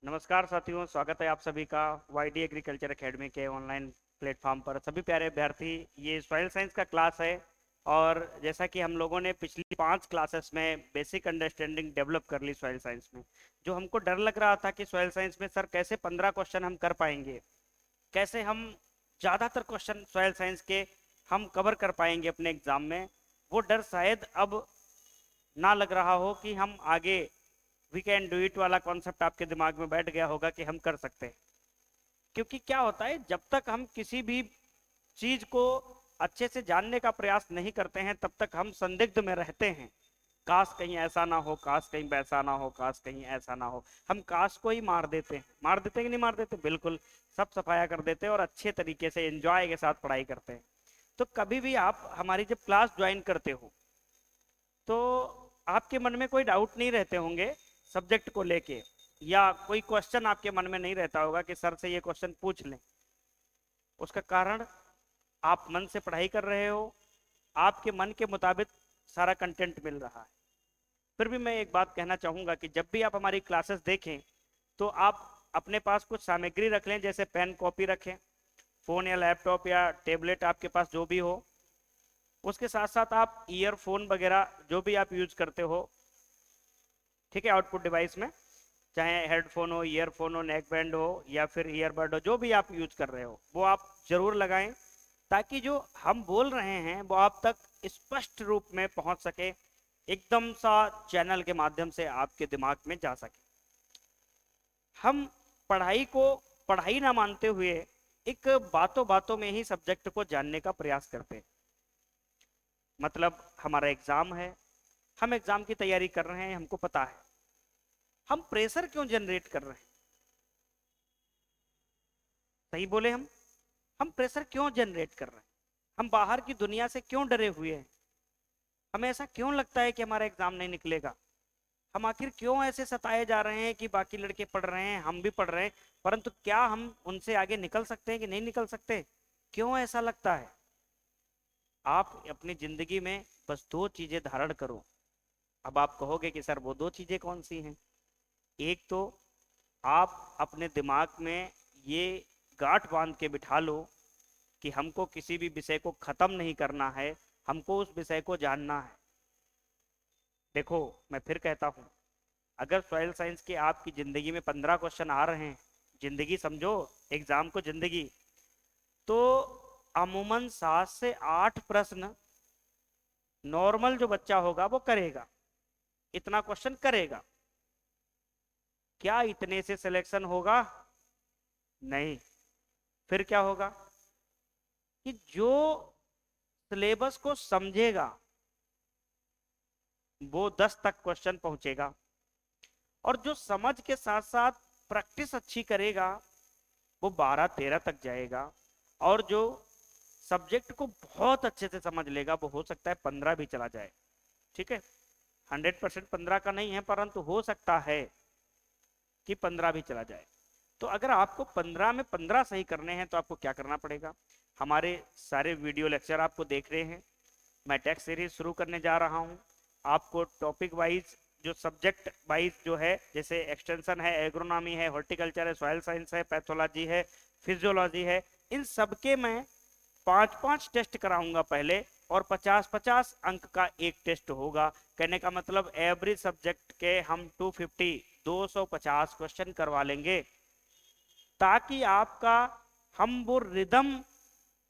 नमस्कार साथियों, स्वागत है आप सभी का वाईडी एग्रीकल्चर एकेडमी के ऑनलाइन प्लेटफॉर्म पर। सभी प्यारे अभ्यर्थी, ये सॉइल साइंस का क्लास है और जैसा कि हम लोगों ने पिछली 5 क्लासेस में बेसिक अंडरस्टैंडिंग डेवलप कर ली सॉइल साइंस में। जो हमको डर लग रहा था कि सॉइल साइंस में सर कैसे 15 क्वेश्चन हम कर पाएंगे, कैसे हम ज़्यादातर क्वेश्चन सॉइल साइंस के हम कवर कर पाएंगे अपने एग्जाम में, वो डर शायद अब ना लग रहा हो कि हम आगे वी कैन डू इट वाला कॉन्सेप्ट आपके दिमाग में बैठ गया होगा कि हम कर सकते हैं। क्योंकि क्या होता है, जब तक हम किसी भी चीज को अच्छे से जानने का प्रयास नहीं करते हैं तब तक हम संदिग्ध में रहते हैं। काश कहीं ऐसा ना हो, काश कहीं वैसा ना हो, काश कहीं ऐसा ना हो। हम काश को ही मार देते हैं। मार देते हैं कि नहीं मार देते? बिल्कुल, सब सफाया कर देते हैं और अच्छे तरीके से एंजॉय के साथ पढ़ाई करते हैं। तो कभी भी आप हमारी जब क्लास ज्वाइन करते हो तो आपके मन में कोई डाउट नहीं रहते होंगे सब्जेक्ट को लेके, या कोई क्वेश्चन आपके मन में नहीं रहता होगा कि सर से ये क्वेश्चन पूछ लें। उसका कारण, आप मन से पढ़ाई कर रहे हो, आपके मन के मुताबिक सारा कंटेंट मिल रहा है। फिर भी मैं एक बात कहना चाहूंगा कि जब भी आप हमारी क्लासेस देखें तो आप अपने पास कुछ सामग्री रख लें, जैसे पेन कॉपी रखें, फोन या लैपटॉप या टेबलेट आपके पास जो भी हो। उसके साथ साथ आप ईयरफोन वगैरह जो भी आप यूज करते हो, ठीक है, आउटपुट डिवाइस में, चाहे हेडफोन हो, ईयरफोन हो, नेक बैंड हो या फिर ईयरबड हो, जो भी आप यूज कर रहे हो वो आप जरूर लगाएं, ताकि जो हम बोल रहे हैं वो आप तक स्पष्ट रूप में पहुंच सके, एकदम सा चैनल के माध्यम से आपके दिमाग में जा सके। हम पढ़ाई को पढ़ाई ना मानते हुए एक बातों बातों में ही सब्जेक्ट को जानने का प्रयास करते हैं। मतलब हमारा एग्जाम है, हम एग्जाम की तैयारी कर रहे हैं, हमको पता है, हम प्रेशर क्यों जनरेट कर रहे हैं? सही बोले हम प्रेशर क्यों जनरेट कर रहे हैं? हम बाहर की दुनिया से क्यों डरे हुए हैं? हमें ऐसा क्यों लगता है कि हमारा एग्जाम नहीं निकलेगा? हम आखिर क्यों ऐसे सताए जा रहे हैं कि बाकी लड़के पढ़ रहे हैं, हम भी पढ़ रहे हैं, परंतु क्या हम उनसे आगे निकल सकते हैं कि नहीं निकल सकते? क्यों ऐसा लगता है? आप अपनी जिंदगी में बस 2 चीजें धारण करो। अब आप कहोगे कि सर वो 2 चीजें कौन सी हैं? एक तो आप अपने दिमाग में ये गांठ बांध के बिठा लो कि हमको किसी भी विषय को खत्म नहीं करना है, हमको उस विषय को जानना है। देखो, मैं फिर कहता हूं, अगर सॉइल साइंस के आपकी जिंदगी में 15 क्वेश्चन आ रहे हैं, जिंदगी समझो, एग्जाम को जिंदगी, तो अमूमन 7 से 8 प्रश्न नॉर्मल जो बच्चा होगा वो करेगा, इतना क्वेश्चन करेगा। क्या इतने से सिलेक्शन होगा? नहीं। फिर क्या होगा कि जो सिलेबस को समझेगा वो 10 तक क्वेश्चन पहुंचेगा, और जो समझ के साथ साथ प्रैक्टिस अच्छी करेगा वो 12-13 तक जाएगा, और जो सब्जेक्ट को बहुत अच्छे से समझ लेगा वो हो सकता है 15 भी चला जाए। ठीक है, 100% 15 का नहीं है, परंतु हो सकता है कि 15 भी चला जाए। तो अगर आपको 15 में 15 सही करने हैं तो आपको क्या करना पड़ेगा? हमारे सारे वीडियो लेक्चर आपको देख रहे हैं, मैं टेक्स्ट सीरीज शुरू करने जा रहा हूं। आपको टॉपिक वाइज, जो सब्जेक्ट वाइज जो है, जैसे एक्सटेंशन है, एग्रोनॉमी है, हॉर्टिकल्चर है, सॉइल साइंस है, पैथोलॉजी है, फिजियोलॉजी है, इन सबके मैं 5-5 टेस्ट कराऊंगा पहले, और 50-50 अंक का एक टेस्ट होगा। कहने का मतलब एवरेज सब्जेक्ट के हम 250 क्वेश्चन करवा लेंगे, ताकि आपका हम वो रिदम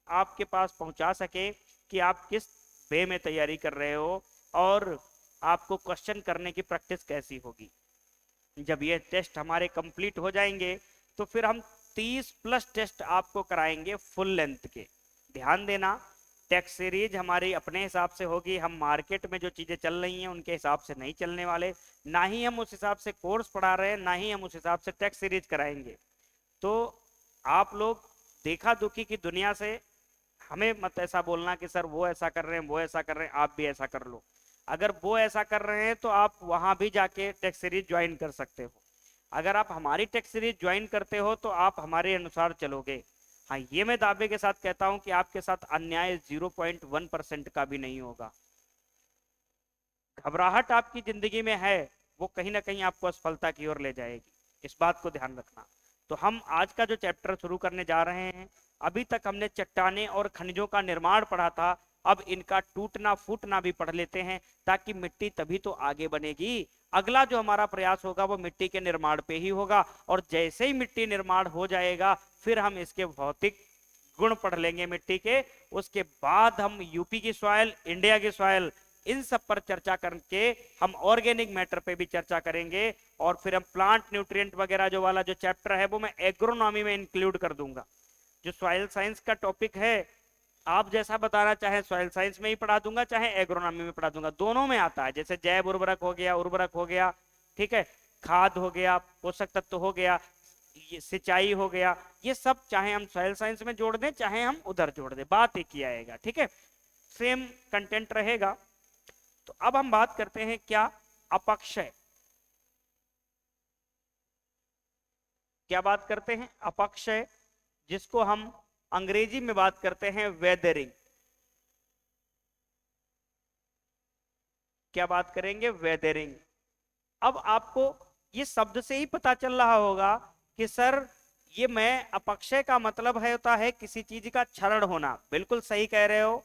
आपके पास पहुंचा सके कि आप किस वे में तैयारी कर रहे हो और आपको क्वेश्चन करने की प्रैक्टिस कैसी होगी। जब ये टेस्ट हमारे कंप्लीट हो जाएंगे तो फिर हम 30+ टेस्ट आपको कराएंगे फुल लेंथ के। ध्यान देना, टेक्स्ट सीरीज हमारी अपने हिसाब से होगी, हम मार्केट में जो चीजें चल रही हैं उनके हिसाब से नहीं चलने वाले, ना ही हम उस हिसाब से कोर्स पढ़ा रहे हैं, ना ही हम उस हिसाब से टेक्स्ट सीरीज कराएंगे। तो आप लोग देखा दुखी की दुनिया से हमें मत ऐसा बोलना कि सर वो ऐसा कर रहे हैं, वो ऐसा कर रहे हैं, आप भी ऐसा कर लो। अगर वो ऐसा कर रहे हैं तो आप वहां भी जाके टेक्स्ट सीरीज ज्वाइन कर सकते हो। अगर आप हमारी टेक्स्ट सीरीज ज्वाइन करते हो तो आप हमारे अनुसार चलोगे। हाँ, ये मैं दावे के साथ कहता हूं कि आपके साथ अन्याय 0.1% का भी नहीं होगा। घबराहट आपकी जिंदगी में है, वो कहीं ना कहीं आपको असफलता की ओर ले जाएगी। इस बात को ध्यान रखना। तो हम आज का जो चैप्टर शुरू करने जा रहे हैं, अभी तक हमने चट्टाने और खनिजों का निर्माण पढ़ा था, अब इनका टूटना फूटना भी पढ़ लेते हैं, ताकि मिट्टी तभी तो आगे बनेगी। अगला जो हमारा प्रयास होगा वो मिट्टी के निर्माण पे ही होगा, और जैसे ही मिट्टी निर्माण हो जाएगा फिर हम इसके भौतिक गुण पढ़ लेंगे मिट्टी के। उसके बाद हम यूपी की सॉइल, इंडिया की सॉइल, इन सब पर चर्चा करके हम ऑर्गेनिक मैटर पे भी चर्चा करेंगे, और फिर हम प्लांट न्यूट्रिएंट वगैरह जो वाला जो चैप्टर है वो मैं एग्रोनॉमी में इंक्लूड कर दूंगा। जो सॉइल साइंस का टॉपिक है, आप जैसा बताना चाहे सॉइल साइंस में ही पढ़ा दूंगा, चाहे एग्रोनॉमी में पढ़ा दूंगा, दोनों में आता है। जैसे जैव उर्वरक हो गया, उर्वरक हो गया, ठीक है, खाद हो गया, पोषक तत्व हो गया, ये सिंचाई हो गया, ये सब चाहे हम सॉइल साइंस में जोड़ दें चाहे हम उधर जोड़ दें, बात एक ही आएगा, ठीक है, सेम कंटेंट रहेगा। तो अब हम बात करते हैं क्या, अपक्षय। क्या बात करते हैं, अपक्षय, जिसको हम अंग्रेजी में बात करते हैं वेदरिंग। क्या बात करेंगे, वेदरिंग। अब आपको ये शब्द से ही पता चल रहा होगा कि सर ये मैं अपक्षय का मतलब है होता है किसी चीज का क्षरण होना। बिल्कुल सही कह रहे हो,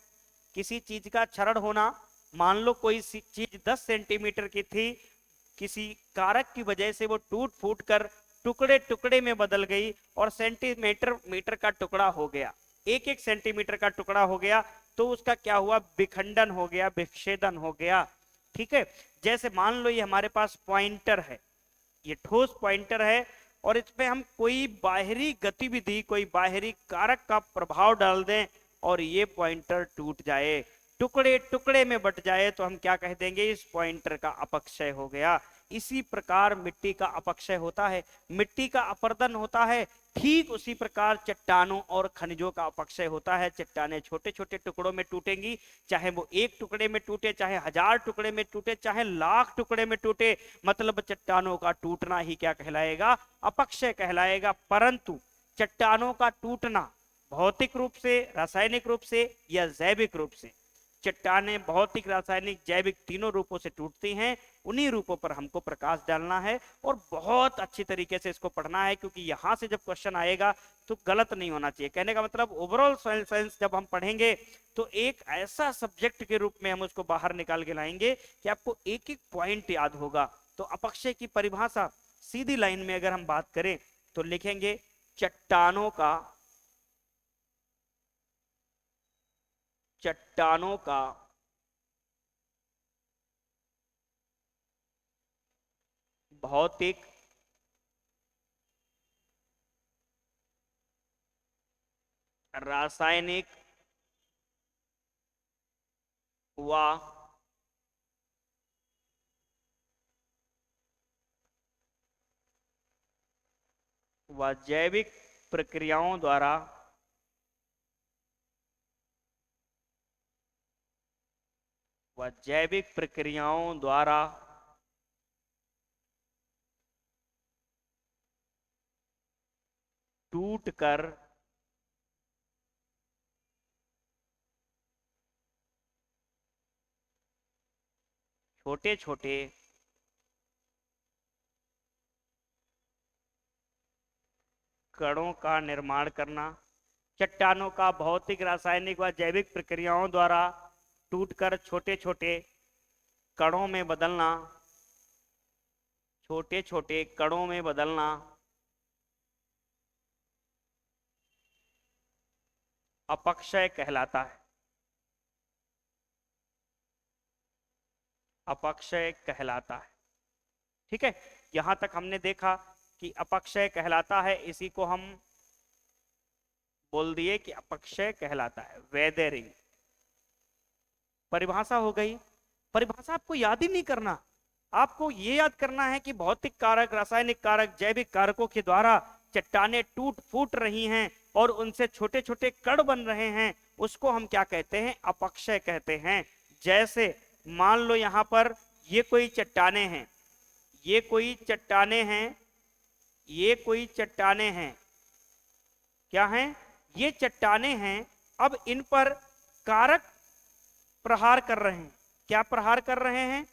किसी चीज का क्षरण होना। मान लो कोई चीज 10 सेंटीमीटर की थी, किसी कारक की वजह से वो टूट फूट कर टुकड़े टुकड़े में बदल गई और सेंटीमीटर मीटर का टुकड़ा हो गया, एक एक सेंटीमीटर का टुकड़ा हो गया, तो उसका क्या हुआ, विखंडन हो गया, विच्छेदन हो गया, ठीक है। जैसे मान लो ये हमारे पास पॉइंटर है, ये ठोस पॉइंटर है, और इसमें हम कोई बाहरी गतिविधि, कोई बाहरी कारक का प्रभाव डाल दें और ये पॉइंटर टूट जाए, टुकड़े टुकड़े में बट जाए, तो हम क्या कह देंगे, इस पॉइंटर का अपक्षय हो गया। इसी प्रकार मिट्टी का अपक्षय होता है, मिट्टी का अपर्दन होता है। ठीक उसी प्रकार चट्टानों और खनिजों का अपक्षय होता है। चट्टानें छोटे छोटे टुकड़ों में टूटेंगी, चाहे वो एक टुकड़े में टूटे, चाहे 1000 टुकड़े में टूटे, चाहे लाख टुकड़े में टूटे, मतलब चट्टानों का टूटना ही क्या कहलाएगा, अपक्षय कहलाएगा। परंतु चट्टानों का टूटना भौतिक रूप से, रासायनिक रूप से या जैविक रूप से, चट्टानें भौतिक, रासायनिक, जैविक तीनों रूपों से टूटती हैं। उन्हीं रूपों पर हमको प्रकाश डालना है और बहुत अच्छी तरीके से इसको पढ़ना है, क्योंकि यहां से जब क्वेश्चन आएगा तो गलत नहीं होना चाहिए। कहने का मतलब ओवरऑल सॉइल साइंस जब हम पढ़ेंगे तो एक ऐसा सब्जेक्ट के रूप में हम उसको बाहर निकाल के लाएंगे कि आपको एक एक पॉइंट याद होगा। तो अपक्षय की परिभाषा सीधी लाइन में अगर हम बात करें तो लिखेंगे, चट्टानों का भौतिक, रासायनिक व जैविक प्रक्रियाओं द्वारा टूटकर छोटे छोटे कणों का निर्माण करना। चट्टानों का भौतिक, रासायनिक व जैविक प्रक्रियाओं द्वारा टूटकर छोटे छोटे कणों में बदलना, छोटे छोटे कणों में बदलना अपक्षय कहलाता है। अपक्षय कहलाता है, ठीक है। यहां तक हमने देखा कि अपक्षय कहलाता है, इसी को हम बोल दिए कि अपक्षय कहलाता है, वेदरिंग। परिभाषा हो गई। परिभाषा आपको याद ही नहीं करना, आपको ये याद करना है कि भौतिक कारक, रासायनिक कारक, जैविक कारकों के द्वारा चट्टानें टूट फूट रही हैं और उनसे छोटे छोटे कण बन रहे हैं, उसको हम क्या कहते हैं, अपक्षय कहते हैं। जैसे मान लो यहां पर ये कोई चट्टानें हैं, ये कोई चट्टानें हैं, ये कोई चट्टानें हैं, क्या हैं, ये चट्टानें हैं। अब इन पर कारक प्रहार कर रहे हैं। क्या प्रहार कर रहे हैं,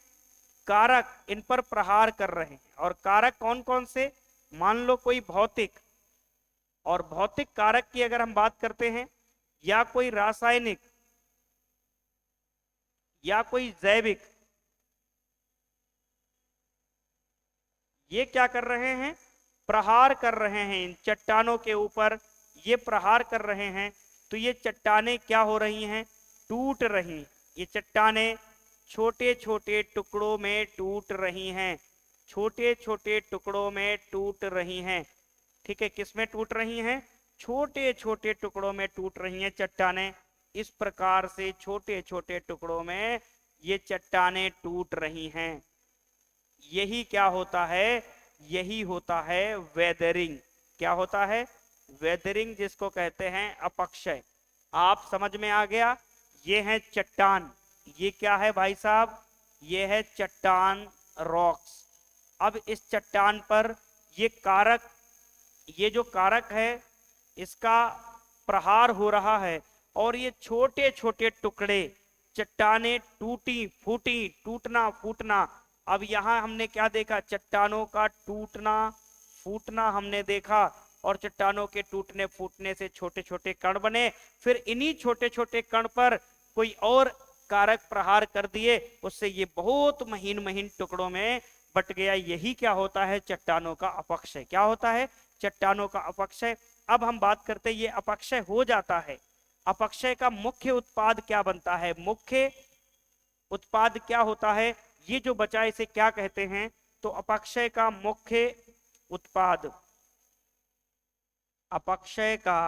कारक इन पर प्रहार कर रहे हैं। और कारक कौन कौन से, मान लो कोई भौतिक और भौतिक कारक की अगर हम बात करते हैं, या कोई रासायनिक या कोई जैविक, ये क्या कर रहे हैं, प्रहार कर रहे हैं इन चट्टानों के ऊपर, ये प्रहार कर रहे हैं। तो ये चट्टानें क्या हो रही हैं, टूट रही। ये चट्टानें छोटे छोटे टुकड़ों में टूट रही हैं, छोटे छोटे टुकड़ों में टूट रही हैं। ठीक है, किस में टूट रही हैं, छोटे छोटे टुकड़ों में टूट रही हैं चट्टानें। इस प्रकार से छोटे छोटे टुकड़ों में ये चट्टानें टूट रही हैं। यही क्या होता है, यही होता है वेदरिंग। क्या होता है, वेदरिंग, जिसको कहते हैं अपक्षय। आप समझ में आ गया, ये है चट्टान, ये क्या है भाई साहब, ये है चट्टान, रॉक्स। अब इस चट्टान पर ये कारक, ये जो कारक है इसका प्रहार हो रहा है और ये छोटे छोटे टुकड़े, चट्टानें टूटी फूटी, टूटना फूटना। अब यहां हमने क्या देखा, चट्टानों का टूटना फूटना हमने देखा, और चट्टानों के टूटने फूटने से छोटे छोटे कण बने। फिर इन्हीं छोटे छोटे कण पर कोई और कारक प्रहार कर दिए, उससे ये बहुत महीन महीन टुकड़ों में बट गया। यही क्या होता है, चट्टानों का अपक्षय। क्या होता है, चट्टानों का अपक्षय। अब हम बात करते हैं, ये अपक्षय हो जाता है, अपक्षय का मुख्य उत्पाद क्या बनता है, मुख्य उत्पाद क्या होता है, ये जो बचा इसे क्या कहते हैं, तो अपक्षय का मुख्य उत्पाद, अपक्षय का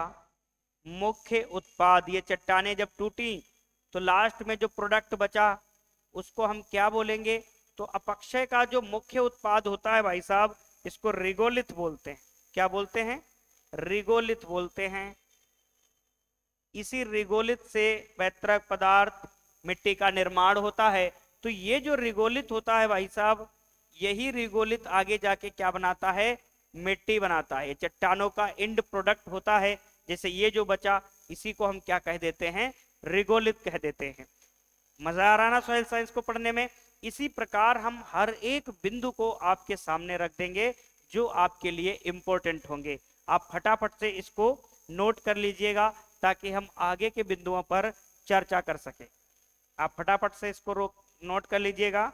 मुख्य उत्पाद। ये चट्टानें जब टूटी तो लास्ट में जो प्रोडक्ट बचा उसको हम क्या बोलेंगे, तो अपक्षय का जो मुख्य उत्पाद होता है भाई साहब, इसको रिगोलिथ बोलते हैं। क्या बोलते हैं, रिगोलिथ बोलते हैं। इसी रिगोलिथ से पैतृक पदार्थ मिट्टी का निर्माण होता है। तो ये जो रिगोलिथ होता है भाई साहब, यही रिगोलिथ आगे जाके क्या बनाता है, मिट्टी बनाता है। चट्टानों का एंड प्रोडक्ट होता है। जैसे ये जो बचा इसी को हम क्या कह देते हैं, रिगोलिथ कह देते हैं। मजा आ रहा ना सॉइल साइंस को पढ़ने में। इसी प्रकार हम हर एक बिंदु को आपके सामने रख देंगे जो आपके लिए इंपॉर्टेंट होंगे। आप फटाफट से इसको नोट कर लीजिएगा ताकि हम आगे के बिंदुओं पर चर्चा कर सके। आप फटाफट से इसको नोट कर लीजिएगा।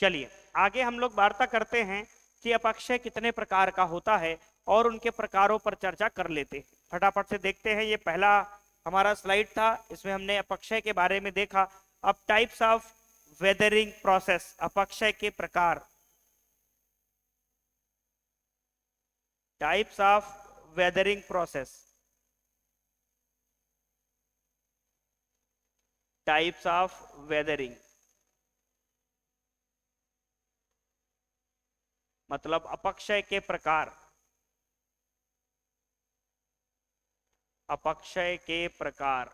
चलिए आगे हम लोग वार्ता करते हैं कि अपक्षय कितने प्रकार का होता है और उनके प्रकारों पर चर्चा कर लेते हैं। फटाफट से देखते हैं। ये पहला हमारा स्लाइड था, इसमें हमने अपक्षय के बारे में देखा। अब टाइप्स ऑफ वेदरिंग प्रोसेस, अपक्षय के प्रकार, types of weathering process, types of weathering मतलब अपक्षय के प्रकार, अपक्षय के प्रकार।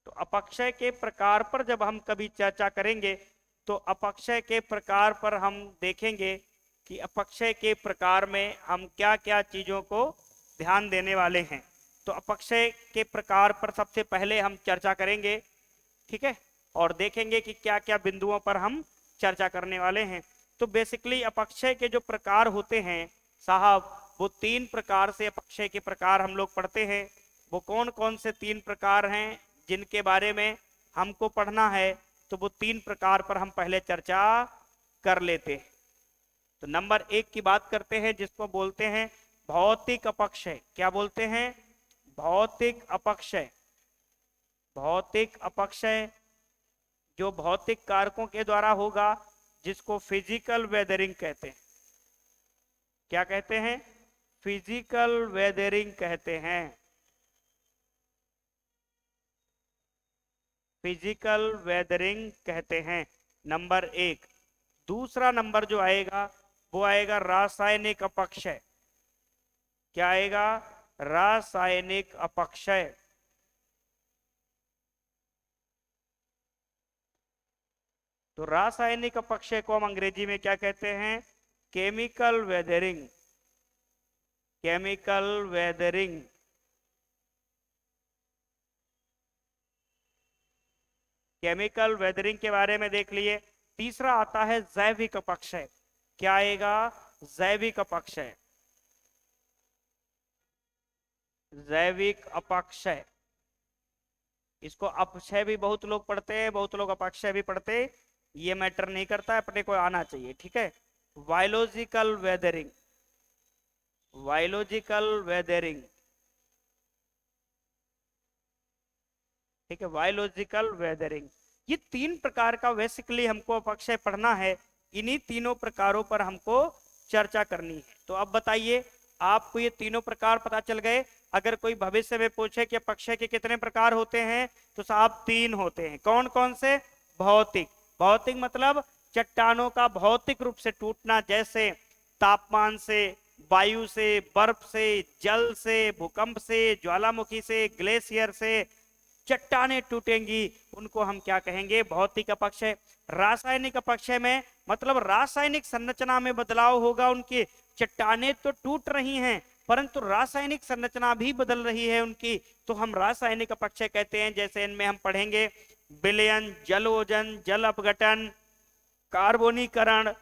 तो अपक्षय के प्रकार पर जब हम कभी चर्चा करेंगे तो अपक्षय के प्रकार पर हम देखेंगे कि अपक्षय के प्रकार में हम क्या क्या चीजों को ध्यान देने वाले हैं। तो अपक्षय के प्रकार पर सबसे पहले हम चर्चा करेंगे, ठीक है, और देखेंगे कि क्या क्या बिंदुओं पर हम चर्चा करने वाले हैं। तो बेसिकली अपक्षय के जो प्रकार होते हैं साहब, वो 3 प्रकार से अपक्षय के प्रकार हम लोग पढ़ते हैं। वो कौन कौन से 3 प्रकार हैं जिनके बारे में हमको पढ़ना है, तो वो 3 प्रकार पर हम पहले चर्चा कर लेते हैं। तो नंबर 1 की बात करते हैं जिसको बोलते हैं भौतिक अपक्षय। क्या बोलते हैं, भौतिक अपक्षय। भौतिक अपक्षय जो भौतिक कारकों के द्वारा होगा, जिसको फिजिकल वेदरिंग कहते हैं। क्या कहते हैं, फिजिकल वेदरिंग कहते हैं, फिजिकल वेदरिंग कहते हैं, नंबर 1। दूसरा नंबर जो आएगा वो आएगा रासायनिक अपक्षय। क्या आएगा, रासायनिक अपक्षय। तो रासायनिक अपक्षय को हम अंग्रेजी में क्या कहते हैं? Chemical weathering. Chemical weathering. Chemical weathering के बारे में देख लिए। तीसरा आता है जैविक अपक्षय। क्या आएगा? जैविक अपक्षय। जैविक अपक्षय। इसको अपक्षय भी बहुत लोग पढ़ते हैं, बहुत लोग अपक्षय भी पढ़ते हैं, ये मैटर नहीं करता है, अपने को आना चाहिए, ठीक है। Biological weathering. बायोलॉजिकल वेदरिंग, ठीक है, बायोलॉजिकल वेदरिंग। ये तीन प्रकार का बेसिकली हमको अपक्षय पढ़ना है। इन्हीं तीनों प्रकारों पर हमको चर्चा करनी है। तो अब बताइए, आपको ये तीनों प्रकार पता चल गए। अगर कोई भविष्य में पूछे कि अपक्षय के कितने प्रकार होते हैं, तो साहब 3 होते हैं। कौन कौन से? भौतिक। भौतिक मतलब चट्टानों का भौतिक रूप से टूटना, जैसे तापमान से, वायु से, बर्फ से, जल से, भूकंप से, ज्वालामुखी से, ग्लेशियर से चट्टानें टूटेंगी, उनको हम क्या कहेंगे? भौतिक अपक्षय। रासायनिक अपक्षय में मतलब रासायनिक संरचना में बदलाव होगा उनकी। चट्टानें तो टूट रही हैं, परंतु रासायनिक संरचना भी बदल रही है उनकी, तो हम रासायनिक अपक्षय कहते हैं। जैसे इनमें हम पढ़ेंगे विलयन, जलोजन, जल अपघटन, कार्बोनीकरण,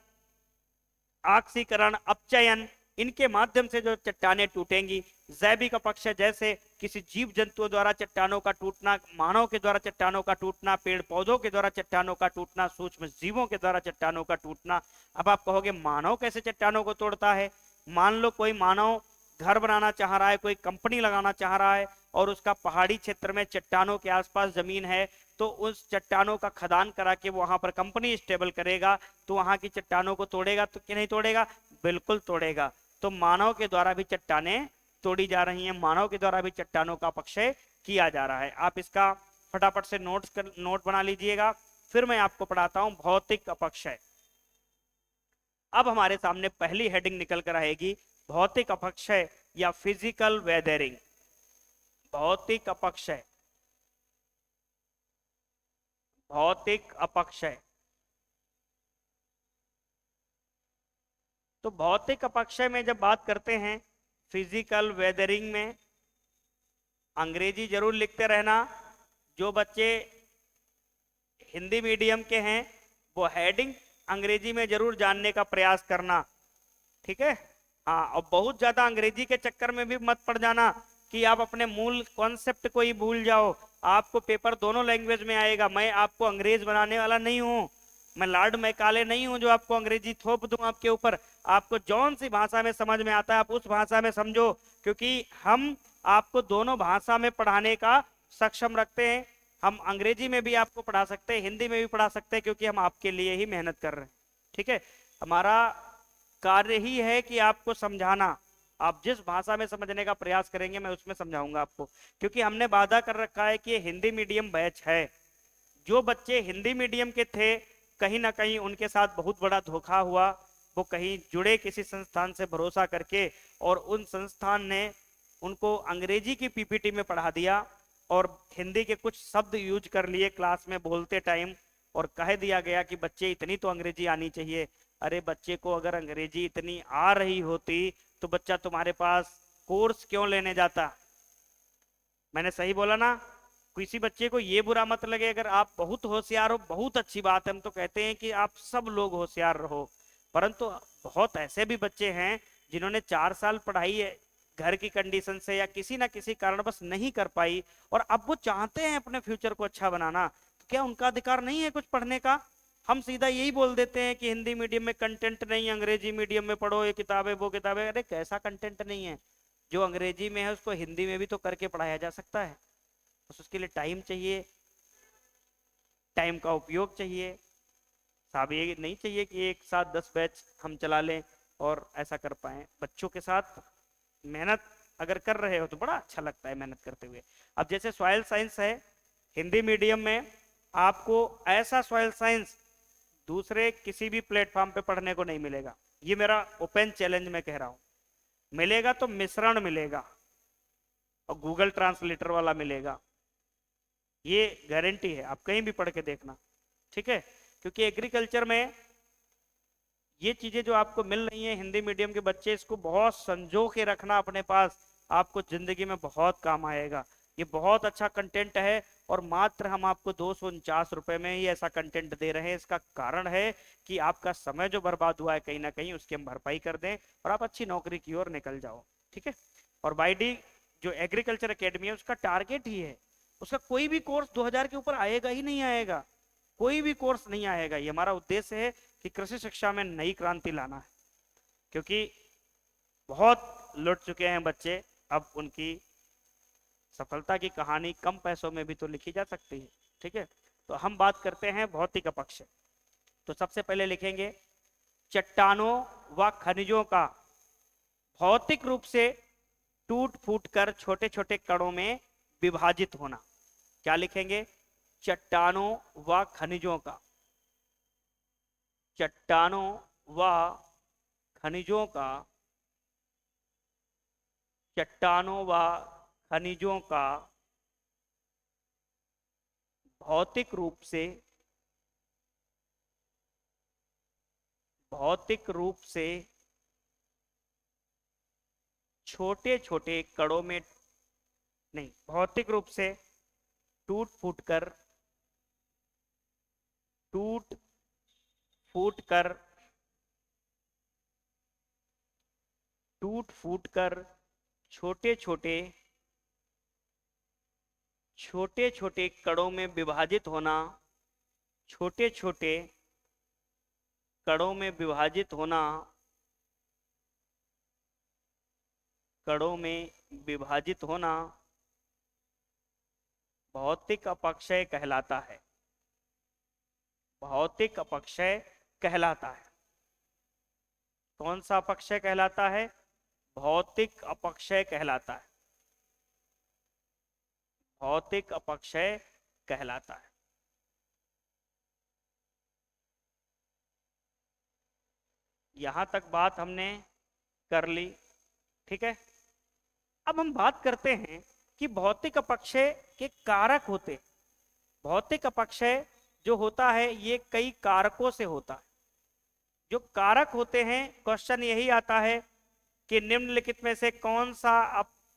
ऑक्सीकरण, अपचयन, इनके माध्यम से जो चट्टानें टूटेंगी। जैविक अपक्षय जैसे किसी जीव जंतुओं द्वारा चट्टानों का टूटना, मानव के द्वारा चट्टानों का टूटना, पेड़ पौधों के द्वारा चट्टानों का टूटना, सूक्ष्म जीवों के द्वारा चट्टानों का टूटना। अब आप कहोगे मानव कैसे चट्टानों को तोड़ता है? मान लो कोई मानव घर बनाना चाह रहा है, कोई कंपनी लगाना चाह रहा है, और उसका पहाड़ी क्षेत्र में चट्टानों के आसपास जमीन है, तो उस चट्टानों का खदान करा के वो वहां पर कंपनी स्टेबल करेगा, तो वहां की चट्टानों को तोड़ेगा तो कि नहीं तोड़ेगा? बिल्कुल तोड़ेगा। तो मानव के द्वारा भी चट्टानें तोड़ी जा रही हैं, मानव के द्वारा भी चट्टानों का अपक्षय किया जा रहा है। आप इसका फटाफट से नोट बना लीजिएगा, फिर मैं आपको पढ़ाता हूं भौतिक अपक्षय। अब हमारे सामने पहली हेडिंग निकल कर आएगी, भौतिक अपक्षय या फिजिकल वेदरिंग। भौतिक अपक्षय, भौतिक अपक्षय। तो भौतिक अपक्षय में जब बात करते हैं फिजिकल वेदरिंग में, अंग्रेजी जरूर लिखते रहना। जो बच्चे हिंदी मीडियम के हैं वो हेडिंग अंग्रेजी में जरूर जानने का प्रयास करना, ठीक है। हाँ, और बहुत ज्यादा अंग्रेजी के चक्कर में भी मत पड़ जाना कि आप अपने मूल कॉन्सेप्ट को ही भूल जाओ। आपको पेपर दोनों लैंग्वेज में आएगा। मैं आपको अंग्रेज बनाने वाला नहीं हूँ, मैं लॉर्ड मैकाले नहीं हूं जो आपको अंग्रेजी थोप दूं आपके ऊपर। आपको जौन सी भाषा में समझ में आता है आप उस भाषा में समझो, क्योंकि हम आपको दोनों भाषा में पढ़ाने का सक्षम रखते हैं। हम अंग्रेजी में भी आपको पढ़ा सकते हैं, हिंदी में भी पढ़ा सकते हैं, क्योंकि हम आपके लिए ही मेहनत कर रहे हैं, ठीक है। हमारा कार्य ही है कि आपको समझाना। आप जिस भाषा में समझने का प्रयास करेंगे मैं उसमें समझाऊंगा आपको, क्योंकि हमने वादा कर रखा है कि हिंदी मीडियम बैच है। जो बच्चे हिंदी मीडियम के थे, कहीं ना कहीं उनके साथ बहुत बड़ा धोखा हुआ। वो कहीं जुड़े किसी संस्थान से भरोसा करके, और उन संस्थान ने उनको अंग्रेजी की पीपीटी में पढ़ा दिया और हिंदी के कुछ शब्द यूज कर लिए क्लास में बोलते टाइम, और कह दिया गया कि बच्चे इतनी तो अंग्रेजी आनी चाहिए। अरे बच्चे को अगर अंग्रेजी इतनी आ रही होती तो बच्चा तुम्हारे पास कोर्स क्यों लेने जाता? मैंने सही बोला ना? किसी बच्चे को ये बुरा मत लगे अगर आप बहुत होशियार हो, बहुत अच्छी बात है, हम तो कहते हैं कि आप सब लोग होशियार रहो, परंतु बहुत ऐसे भी बच्चे हैं जिन्होंने 4 साल पढ़ाई है घर की कंडीशन से या किसी ना किसी कारणवश नहीं कर पाई, और अब वो चाहते हैं अपने फ्यूचर को अच्छा बनाना। तो क्या उनका अधिकार नहीं है कुछ पढ़ने का? हम सीधा यही बोल देते हैं कि हिंदी मीडियम में कंटेंट नहीं है, अंग्रेजी मीडियम में पढ़ो, ये किताबें वो किताबें। अरे कैसा कंटेंट नहीं है? जो अंग्रेजी में है उसको हिंदी में भी तो करके पढ़ाया जा सकता है। बस उसके लिए टाइम चाहिए, टाइम का उपयोग चाहिए। साहब ये नहीं चाहिए कि एक साथ 10 बैच हम चला लें और ऐसा कर पाए। बच्चों के साथ मेहनत अगर कर रहे हो तो बड़ा अच्छा लगता है मेहनत करते हुए। अब जैसे सॉइल साइंस है हिंदी मीडियम में, आपको ऐसा सॉइल साइंस दूसरे किसी भी प्लेटफॉर्म पे पढ़ने को नहीं मिलेगा। ये मेरा ओपन चैलेंज मैं कह रहा हूं। मिलेगा तो मिश्रण मिलेगा, और गूगल ट्रांसलेटर वाला मिलेगा, ये गारंटी है, आप कहीं भी पढ़ के देखना, ठीक है। क्योंकि एग्रीकल्चर में ये चीजें जो आपको मिल रही हैं, हिंदी मीडियम के बच्चे इसको बहुत संजो के रखना अपने पास, आपको जिंदगी में बहुत काम आएगा। ये बहुत अच्छा कंटेंट है और मात्र हम आपको 249 रुपए में ही ऐसा कंटेंट दे रहे हैं। इसका कारण है कि आपका समय जो बर्बाद हुआ है कहीं ना कहीं उसकी हम भरपाई कर दें और आप अच्छी नौकरी की ओर निकल जाओ, ठीक है। और वाईडी जो एग्रीकल्चर एकेडमी है उसका टारगेट ही है, उसका कोई भी कोर्स 2000 के ऊपर आएगा ही नहीं आएगा, कोई भी कोर्स नहीं आएगा। ये हमारा उद्देश्य है कि कृषि शिक्षा में नई क्रांति लाना है, क्योंकि बहुत लुट चुके हैं बच्चे, अब उनकी सफलता की कहानी कम पैसों में भी तो लिखी जा सकती है, ठीक है। तो हम बात करते हैं भौतिक अपक्षय। तो सबसे पहले लिखेंगे चट्टानों व खनिजों का भौतिक रूप से टूट फूट कर छोटे छोटे कणों में विभाजित होना। क्या लिखेंगे? चट्टानों व खनिजों का, चट्टानों व खनिजों का, चट्टानों व खनिजों का भौतिक रूप से, भौतिक रूप से छोटे छोटे कणों में, नहीं, भौतिक रूप से टूट फूट कर, टूट फूट कर, टूट फूट कर छोटे छोटे, छोटे छोटे कणों में विभाजित होना, छोटे छोटे कणों में विभाजित होना, कणों में विभाजित होना भौतिक अपक्षय कहलाता है, भौतिक अपक्षय कहलाता है। कौन सा अपक्षय कहलाता है? भौतिक अपक्षय कहलाता है, भौतिक अपक्षय कहलाता है। यहां तक बात हमने कर ली, ठीक है। अब हम बात करते हैं कि भौतिक अपक्षय के कारक होते, भौतिक अपक्षय जो होता है ये कई कारकों से होता है। जो कारक होते हैं, क्वेश्चन यही आता है कि निम्नलिखित में से कौन सा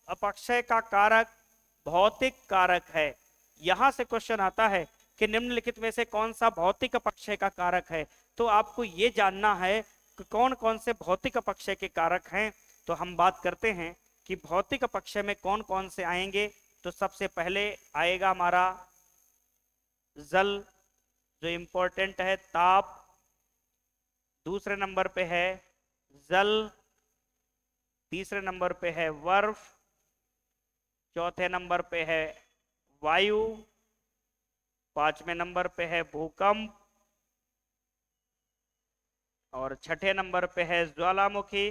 अपक्षय का कारक भौतिक कारक है। यहां से क्वेश्चन आता है कि निम्नलिखित में से कौन सा भौतिक अपक्षय का कारक है। तो आपको यह जानना है कि कौन कौन से भौतिक अपक्षय के कारक हैं। तो हम बात करते हैं कि भौतिक अपक्षय में कौन कौन से आएंगे। तो सबसे पहले आएगा हमारा जल, जो इंपॉर्टेंट है, ताप दूसरे नंबर पे है, जल तीसरे नंबर पे है, बर्फ चौथे नंबर पे है, वायु पांचवें नंबर पे है, भूकंप और छठे नंबर पे है ज्वालामुखी।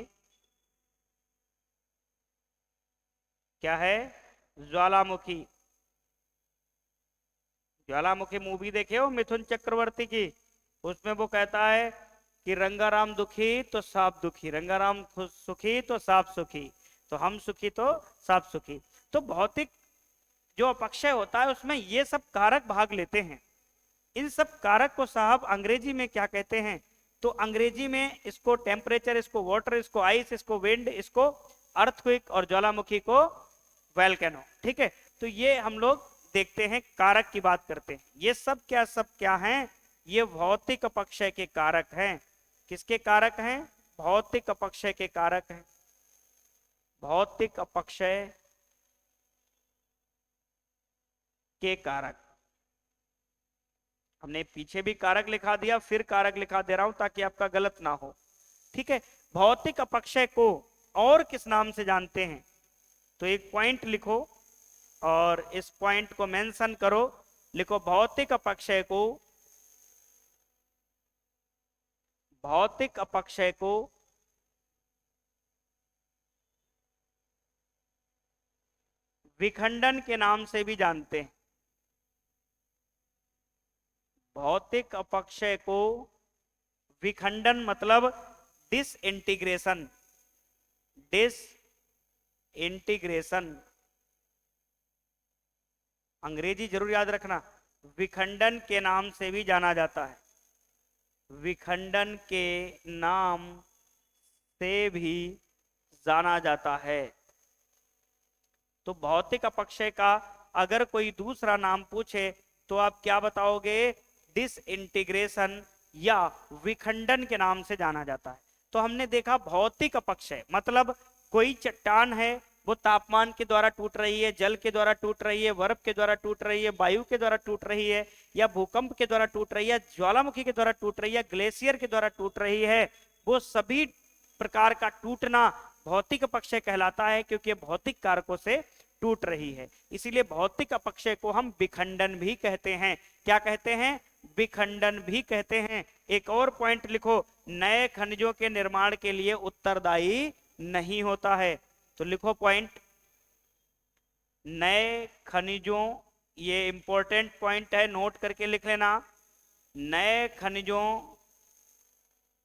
क्या है? ज्वालामुखी। ज्वालामुखी मूवी देखे हो मिथुन चक्रवर्ती की? उसमें वो कहता है कि रंगाराम दुखी तो सांप दुखी, रंगाराम सुखी तो सांप सुखी, तो हम सुखी तो सांप सुखी। तो भौतिक जो अपक्षय होता है उसमें ये सब कारक भाग लेते हैं। इन सब कारक को साहब अंग्रेजी में क्या कहते हैं? तो अंग्रेजी में इसको टेम्परेचर, इसको वाटर, इसको आइस, इसको विंड, इसको अर्थक्वेक और ज्वालामुखी को वोल्केनो, ठीक है। तो ये हम लोग देखते हैं, कारक की बात करते हैं। ये सब क्या हैं? ये भौतिक अपक्षय के कारक हैं। किसके कारक हैं? भौतिक अपक्षय के कारक हैं। भौतिक अपक्षय के कारक। हमने पीछे भी कारक लिखा दिया, फिर कारक लिखा दे रहा हूं ताकि आपका गलत ना हो, ठीक है। भौतिक अपक्षय को और किस नाम से जानते हैं? तो एक पॉइंट लिखो और इस पॉइंट को मेंशन करो, लिखो भौतिक अपक्षय को, भौतिक अपक्षय को विखंडन के नाम से भी जानते हैं। भौतिक अपक्षय को विखंडन मतलब डिसइंटीग्रेशन, डिसइंटीग्रेशन अंग्रेजी जरूर याद रखना, विखंडन के नाम से भी जाना जाता है, विखंडन के नाम से भी जाना जाता है। तो भौतिक अपक्षय का अगर कोई दूसरा नाम पूछे तो आप क्या बताओगे? डिसइंटीग्रेशन या विखंडन के नाम से जाना जाता है। तो हमने देखा भौतिक अपक्षय मतलब कोई चट्टान है, वो तापमान के द्वारा टूट रही है, जल के द्वारा टूट रही है, बर्फ के द्वारा टूट रही है, वायु के द्वारा टूट रही है, या भूकंप के द्वारा टूट रही है, ज्वालामुखी के द्वारा टूट रही है, ग्लेशियर के द्वारा टूट रही है, वो सभी प्रकार का टूटना भौतिक अपक्षय कहलाता है, क्योंकि भौतिक कारकों से टूट रही है। इसीलिए भौतिक अपक्षय को हम विखंडन भी कहते हैं। क्या कहते हैं? विखंडन भी कहते हैं। एक और पॉइंट लिखो, नए खनिजों के निर्माण के लिए उत्तरदायी नहीं होता है। तो लिखो पॉइंट, नए खनिजों, ये इंपॉर्टेंट पॉइंट है, नोट करके लिख लेना। नए खनिजों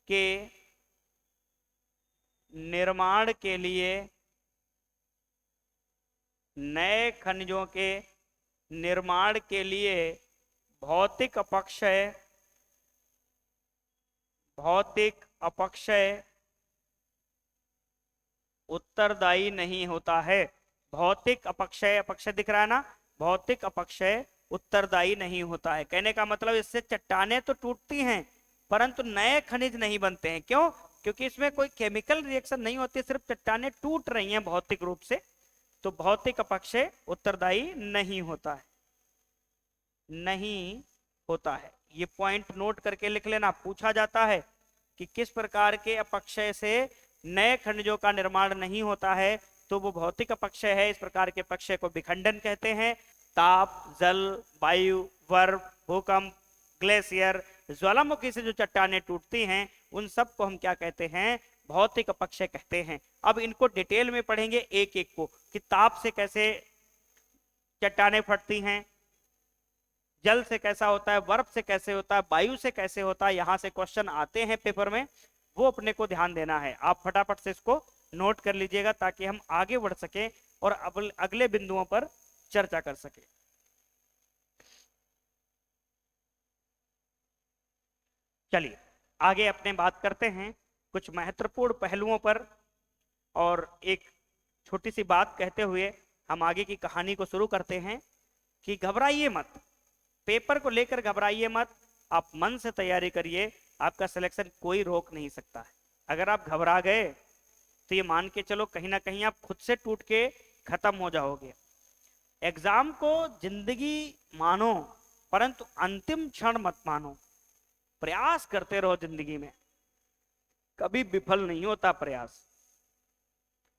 के निर्माण के लिए, नए खनिजों के निर्माण के लिए भौतिक अपक्षय, भौतिक अपक्षय उत्तरदायी नहीं होता है। भौतिक अपक्षय, अपक्षय दिख रहा है ना, भौतिक अपक्षय उत्तरदायी नहीं होता है। कहने का मतलब इससे चट्टानें तो टूटती हैं परंतु नए खनिज नहीं बनते हैं। क्यों? क्योंकि इसमें कोई केमिकल रिएक्शन नहीं होती, सिर्फ चट्टानें टूट रही हैं भौतिक रूप से। तो भौतिक अपक्षय उत्तरदायी नहीं होता है, नहीं होता है। ये पॉइंट नोट करके लिख लेना। पूछा जाता है कि किस प्रकार के अपक्षय से नए खनिजों का निर्माण नहीं होता है, तो वो भौतिक अपक्षय है। इस प्रकार के अपक्षय को विखंडन कहते हैं। ताप, जल, वायु, बर्फ, भूकंप, ग्लेशियर, ज्वालामुखी से जो चट्टानें टूटती हैं उन सब को हम क्या कहते हैं? भौतिक अपक्षय कहते हैं। अब इनको डिटेल में पढ़ेंगे एक एक को, कि ताप से कैसे चट्टानें फटती हैं, जल से कैसा होता है, बर्फ से कैसे होता है, वायु से कैसे होता है। यहां से क्वेश्चन आते हैं पेपर में, वो अपने को ध्यान देना है। आप फटाफट से इसको नोट कर लीजिएगा ताकि हम आगे बढ़ सके और अगले बिंदुओं पर चर्चा कर सके। चलिए आगे अपने बात करते हैं कुछ महत्वपूर्ण पहलुओं पर, और एक छोटी सी बात कहते हुए हम आगे की कहानी को शुरू करते हैं कि घबराइए मत, पेपर को लेकर घबराइए मत। आप मन से तैयारी करिए, आपका सिलेक्शन कोई रोक नहीं सकता है। अगर आप घबरा गए तो ये मान के चलो कहीं ना कहीं आप खुद से टूट के खत्म हो जाओगे। एग्जाम को जिंदगी मानो परंतु अंतिम क्षण मत मानो। प्रयास करते रहो जिंदगी में, कभी विफल नहीं होता प्रयास।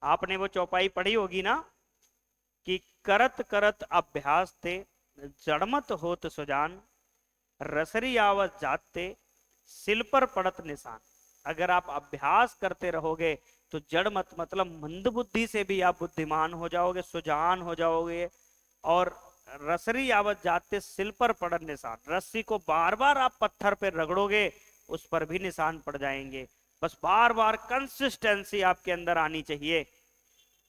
आपने वो चौपाई पढ़ी होगी ना कि करत करत अभ्यास ते जड़मत होत सुजान, रसरी आवत जाते सिल पर पड़त निशान। अगर आप अभ्यास करते रहोगे तो जड़ मत मतलब मंद बुद्धि से भी आप बुद्धिमान हो जाओगे, सुजान हो जाओगे। और रसरी आवत जाते सिल पर पड़त निशान, रस्सी को बार बार आप पत्थर पर रगड़ोगे उस पर भी निशान पड़ जाएंगे। बस बार बार कंसिस्टेंसी आपके अंदर आनी चाहिए।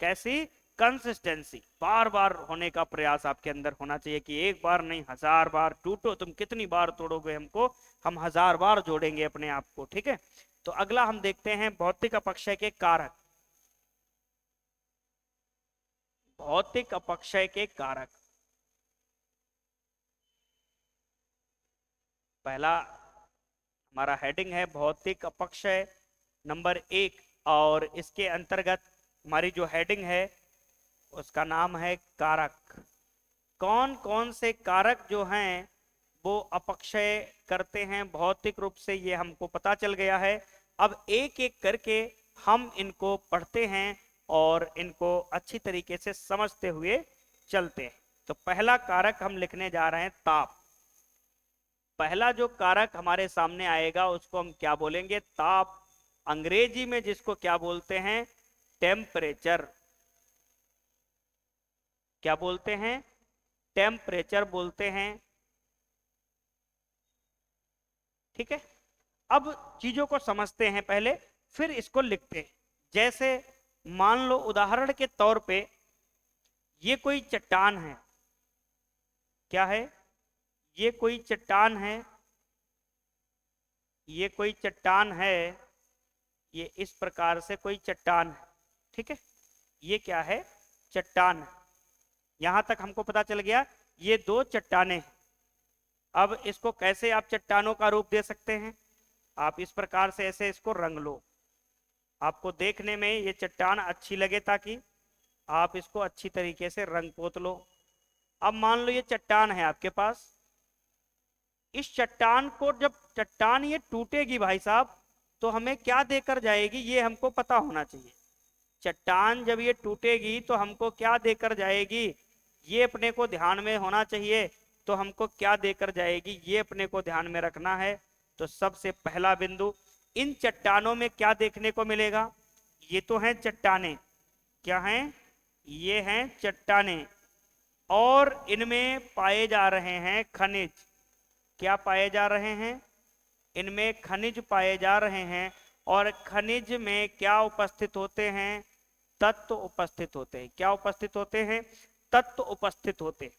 कैसी? कंसिस्टेंसी, बार बार होने का प्रयास आपके अंदर होना चाहिए कि एक बार नहीं 1000 बार। टूटो तुम कितनी बार तोड़ोगे हमको, हम 1000 बार जोड़ेंगे अपने आप को। ठीक है, तो अगला हम देखते हैं भौतिक अपक्षय के कारक। भौतिक अपक्षय के कारक, पहला हमारा हेडिंग है भौतिक अपक्षय नंबर 1, और इसके अंतर्गत हमारी जो हेडिंग है उसका नाम है कारक। कौन कौन से कारक जो हैं वो अपक्षय करते हैं भौतिक रूप से, ये हमको पता चल गया है। अब एक एक करके हम इनको पढ़ते हैं और इनको अच्छी तरीके से समझते हुए चलते हैं। तो पहला कारक हम लिखने जा रहे हैं ताप। पहला जो कारक हमारे सामने आएगा उसको हम क्या बोलेंगे? ताप। अंग्रेजी में जिसको क्या बोलते हैं? टेम्परेचर। क्या बोलते हैं? टेम्परेचर बोलते हैं। ठीक है, अब चीजों को समझते हैं पहले, फिर इसको लिखते हैं। जैसे मान लो उदाहरण के तौर पे ये कोई चट्टान है, क्या है? ये कोई चट्टान है, ये कोई चट्टान है, ये इस प्रकार से कोई चट्टान है, ठीक है। ये क्या है? चट्टान है। यहां तक हमको पता चल गया ये दो चट्टानें हैं। अब इसको कैसे आप चट्टानों का रूप दे सकते हैं? आप इस प्रकार से ऐसे इसको रंग लो, आपको देखने में ये चट्टान अच्छी लगे, ताकि आप इसको अच्छी तरीके से रंग पोत लो। अब मान लो ये चट्टान है आपके पास, इस चट्टान को जब चट्टान ये टूटेगी भाई साहब, तो हमें क्या देकर जाएगी ये हमको पता होना चाहिए। चट्टान जब ये टूटेगी तो हमको क्या देकर जाएगी ये अपने को ध्यान में होना चाहिए। तो हमको क्या देकर जाएगी ये अपने को ध्यान में रखना है। तो सबसे पहला बिंदु, इन चट्टानों में क्या देखने को मिलेगा? ये तो हैं चट्टानें, क्या हैं? ये हैं चट्टानें, और इनमें पाए जा रहे हैं खनिज। क्या पाए जा रहे हैं? इनमें खनिज पाए जा रहे हैं, और खनिज में क्या उपस्थित होते हैं? तत्व उपस्थित होते हैं। क्या उपस्थित होते हैं? तत्व उपस्थित होते हैं।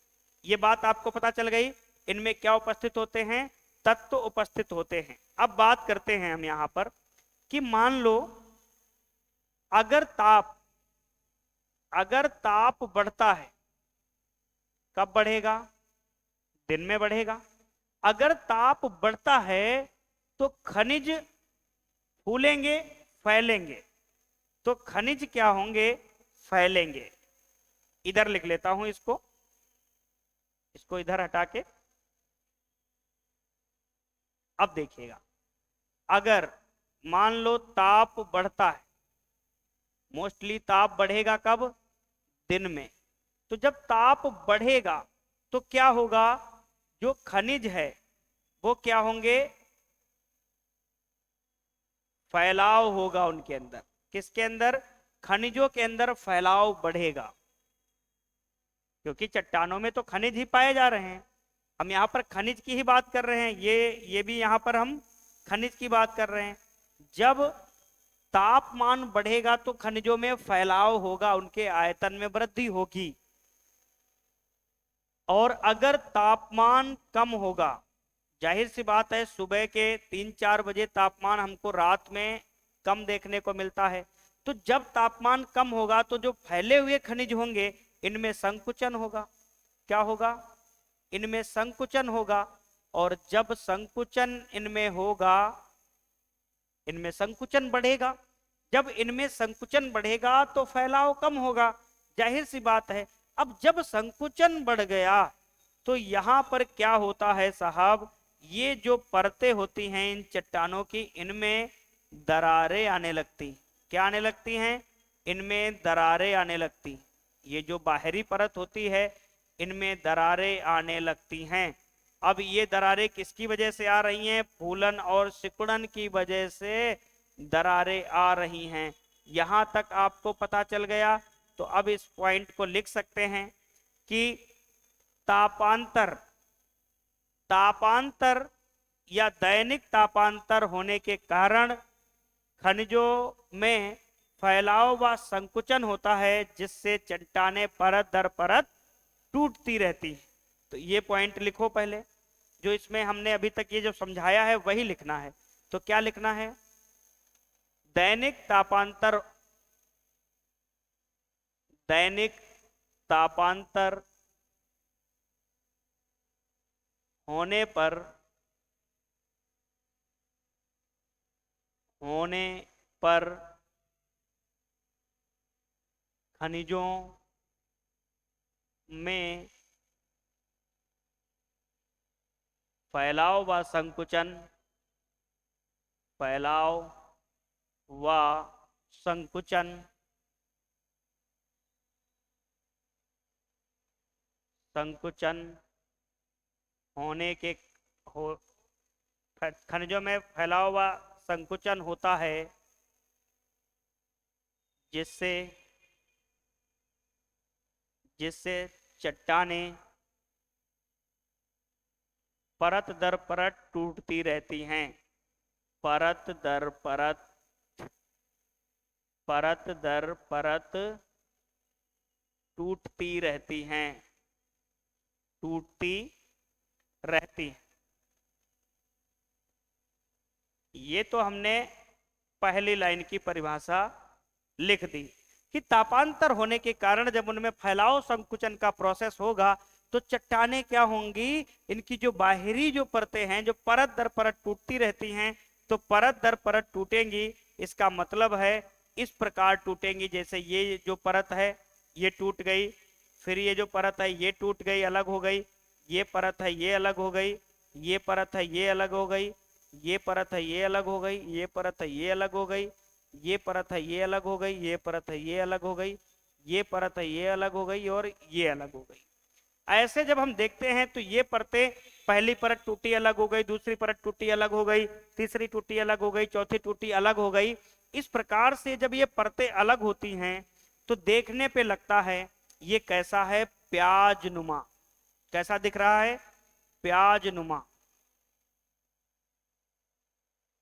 ये बात आपको पता चल गई, इनमें क्या उपस्थित होते हैं? तत्व उपस्थित होते हैं। अब बात करते हैं हम यहां पर कि मान लो अगर ताप बढ़ता है, कब बढ़ेगा? दिन में बढ़ेगा। अगर ताप बढ़ता है तो खनिज फूलेंगे, फैलेंगे। तो खनिज क्या होंगे? फैलेंगे। इधर लिख लेता हूं इसको इधर हटा के। अब देखिएगा, अगर मान लो ताप बढ़ता है, मोस्टली ताप बढ़ेगा कब? दिन में। तो जब ताप बढ़ेगा तो क्या होगा? जो खनिज है वो क्या होंगे? फैलाव होगा उनके अंदर। किसके अंदर? खनिजों के अंदर फैलाव बढ़ेगा, क्योंकि चट्टानों में तो खनिज ही पाए जा रहे हैं। हम यहाँ पर खनिज की ही बात कर रहे हैं, ये भी यहाँ पर हम खनिज की बात कर रहे हैं। जब तापमान बढ़ेगा तो खनिजों में फैलाव होगा, उनके आयतन में वृद्धि होगी। और अगर तापमान कम होगा, जाहिर सी बात है सुबह के 3-4 बजे तापमान हमको रात में कम देखने को मिलता है। तो जब तापमान कम होगा तो जो फैले हुए खनिज होंगे इनमें संकुचन होगा। क्या होगा? इनमें संकुचन होगा। और जब संकुचन इनमें होगा, इनमें संकुचन बढ़ेगा। जब इनमें संकुचन बढ़ेगा तो फैलाव कम होगा, जाहिर सी बात है। अब जब संकुचन बढ़ गया तो यहां पर क्या होता है साहब? ये जो परतें होती हैं इन चट्टानों की, इनमें दरारें आने लगती। क्या आने लगती हैं? इनमें दरारें आने लगती। ये जो बाहरी परत होती है इनमें दरारें आने लगती हैं। अब ये दरारें किसकी वजह से आ रही हैं? फूलन और सिकुड़न की वजह से दरारें आ रही हैं। यहां तक आपको पता चल गया। तो अब इस पॉइंट को लिख सकते हैं कि तापांतर या दैनिक तापांतर होने के कारण खनिजों में फैलाव व संकुचन होता है, जिससे चट्टानें परत दर परत टूटती रहती है। तो ये पॉइंट लिखो पहले, जो इसमें हमने अभी तक ये जो समझाया है वही लिखना है। तो क्या लिखना है? दैनिक तापांतर होने पर खनिजों में फैलाव व संकुचन होने के हो खनिजों में फैलाव व संकुचन होता है, जिससे चट्टानें परत दर परत टूटती रहती हैं। परत दर परत टूटती रहती हैं। टूटती रहती है। ये तो हमने पहली लाइन की परिभाषा लिख दी कि तापांतर होने के कारण जब उनमें फैलाव संकुचन का प्रोसेस होगा तो चट्टानें क्या होंगी, इनकी जो बाहरी जो परतें हैं जो परत दर परत टूटती रहती हैं, तो परत दर परत टूटेंगी। इसका मतलब है इस प्रकार टूटेंगी, जैसे ये जो परत है ये टूट गई, फिर ये जो परत है ये टूट गई, अलग हो गई, ये परत है ये अलग हो गई, ये परत है ये अलग हो गई, ये परत है ये अलग हो गई, ये परत है ये अलग हो गई, ये परत है ये अलग हो गई, ये परत है ये अलग हो गई, ये परत है ये अलग हो गई और ये अलग हो गई। ऐसे जब हम देखते हैं तो ये परतें, पहली परत टूटी अलग हो गई, दूसरी परत टूटी अलग हो गई, तीसरी टूटी अलग हो गई, चौथी टूटी अलग हो गई। इस प्रकार से जब ये परतें अलग होती हैं तो देखने पे लगता है ये कैसा है, प्याज नुमा। कैसा दिख रहा है, प्याज नुमा,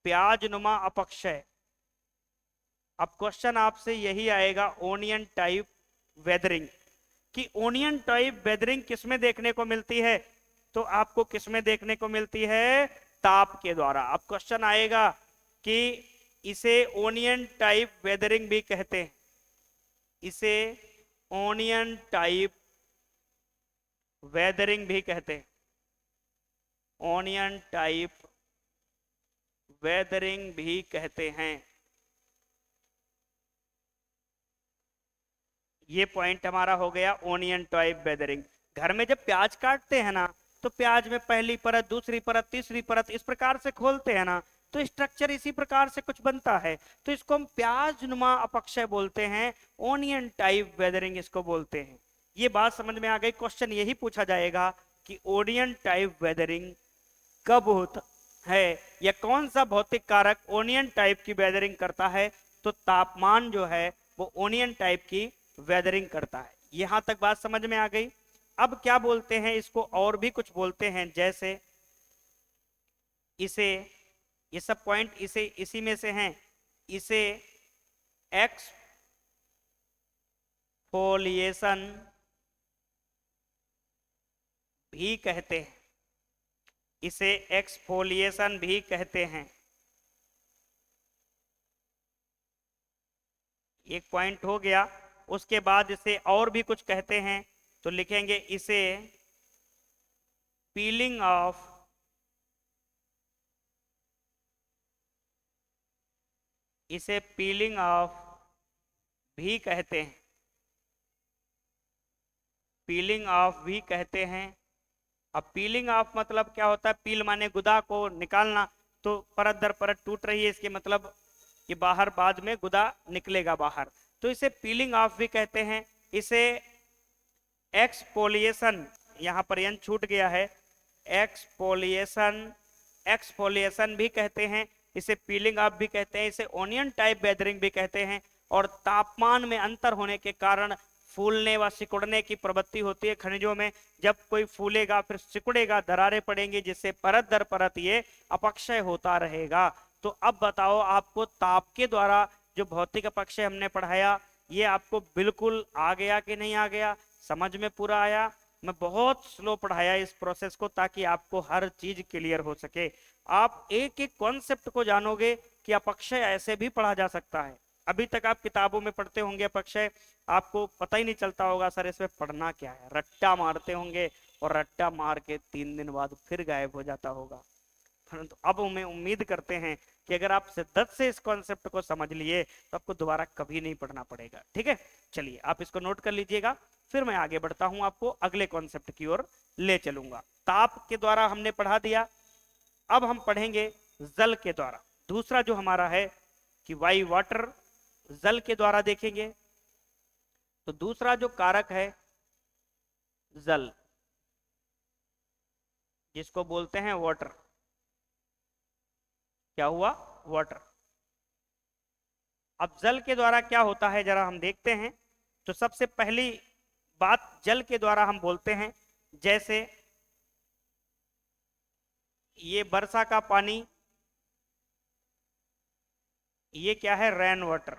प्याज नुमा अपक्षय। अब क्वेश्चन आपसे यही आएगा ओनियन टाइप वेदरिंग, कि ओनियन टाइप वेदरिंग किसमें देखने को मिलती है, तो आपको किसमें देखने को मिलती है, ताप के द्वारा। अब क्वेश्चन आएगा कि इसे ओनियन टाइप वेदरिंग भी कहते हैं, इसे ओनियन टाइप वेदरिंग भी कहते हैं, ओनियन टाइप वेदरिंग भी कहते हैं। ये पॉइंट हमारा हो गया ओनियन टाइप वेदरिंग। घर में जब प्याज काटते हैं ना तो प्याज में पहली परत, दूसरी परत, तीसरी परत इस प्रकार से खोलते हैं ना, तो स्ट्रक्चर इसी प्रकार से कुछ बनता है, तो इसको हम प्याज नुमा अपक्षय बोलते हैं, ओनियन टाइप वेदरिंग इसको बोलते हैं। ये बात समझ में आ गई। क्वेश्चन यही पूछा जाएगा कि ओनियन टाइप वेदरिंग कब होता है या कौन सा भौतिक कारक ओनियन टाइप की वेदरिंग करता है, तो तापमान जो है वो ओनियन टाइप की वेदरिंग करता है। यहां तक बात समझ में आ गई। अब क्या बोलते हैं इसको, और भी कुछ बोलते हैं, जैसे इसे, ये सब पॉइंट इसे इसी में से हैं, इसे एक्सफोलिएशन भी कहते हैं, इसे एक्सफोलिएशन भी कहते हैं। एक पॉइंट हो गया। उसके बाद इसे और भी कुछ कहते हैं, तो लिखेंगे इसे पीलिंग ऑफ, इसे पीलिंग ऑफ भी कहते हैं, पीलिंग ऑफ भी कहते हैं। अब पीलिंग ऑफ मतलब क्या होता है, पील माने गुदा को निकालना, तो परत दर परत टूट रही है, इसके मतलब ये बाहर बाद में गुदा निकलेगा बाहर, तो इसे पीलिंग ऑफ भी कहते हैं। इसे एक्सपोलिएशन, यहां पर एन छूट गया है, एक्सपोलिएशन, एक्सफोलिएशन भी कहते हैं, इसे पीलिंग ऑफ भी कहते हैं, इसे ओनियन टाइप वेदरिंग भी कहते हैं। और तापमान में अंतर होने के कारण फूलने व सिकुड़ने की प्रवृत्ति होती है खनिजों में। जब कोई फूलेगा फिर सिकुड़ेगा, दरारें पड़ेंगी, जिससे परत दर परत ये अपक्षय होता रहेगा। तो अब बताओ आपको ताप के द्वारा जो भौतिक अपक्षय हमने पढ़ाया, ये आपको बिल्कुल आ गया कि नहीं आ गया, समझ में पूरा आया? मैं बहुत स्लो पढ़ाया इस प्रोसेस को ताकि आपको हर चीज क्लियर हो सके। आप एक एक कॉन्सेप्ट को जानोगे कि अपक्षय ऐसे भी पढ़ा जा सकता है। अभी तक आप किताबों में पढ़ते होंगे अपक्षय, आपको पता ही नहीं चलता होगा सर इसमें पढ़ना क्या है, रट्टा मारते होंगे और रट्टा मार के 3 दिन बाद फिर गायब हो जाता होगा। परंतु अब हमें उम्मीद करते हैं कि अगर आप शिद्दत से इस कॉन्सेप्ट को समझ लिए तो आपको दोबारा कभी नहीं पढ़ना पड़ेगा। ठीक है, चलिए आप इसको नोट कर लीजिएगा, फिर मैं आगे बढ़ता हूं, आपको अगले कॉन्सेप्ट की ओर ले चलूंगा। ताप के द्वारा हमने पढ़ा दिया, अब हम पढ़ेंगे जल के द्वारा। दूसरा जो हमारा है कि वाई वाटर, जल के द्वारा देखेंगे। तो दूसरा जो कारक है जल, जिसको बोलते हैं वाटर, क्या हुआ, वाटर। अब जल के द्वारा क्या होता है जरा हम देखते हैं। तो सबसे पहली बात जल के द्वारा हम बोलते हैं, जैसे ये वर्षा का पानी, ये क्या है, रेन वाटर,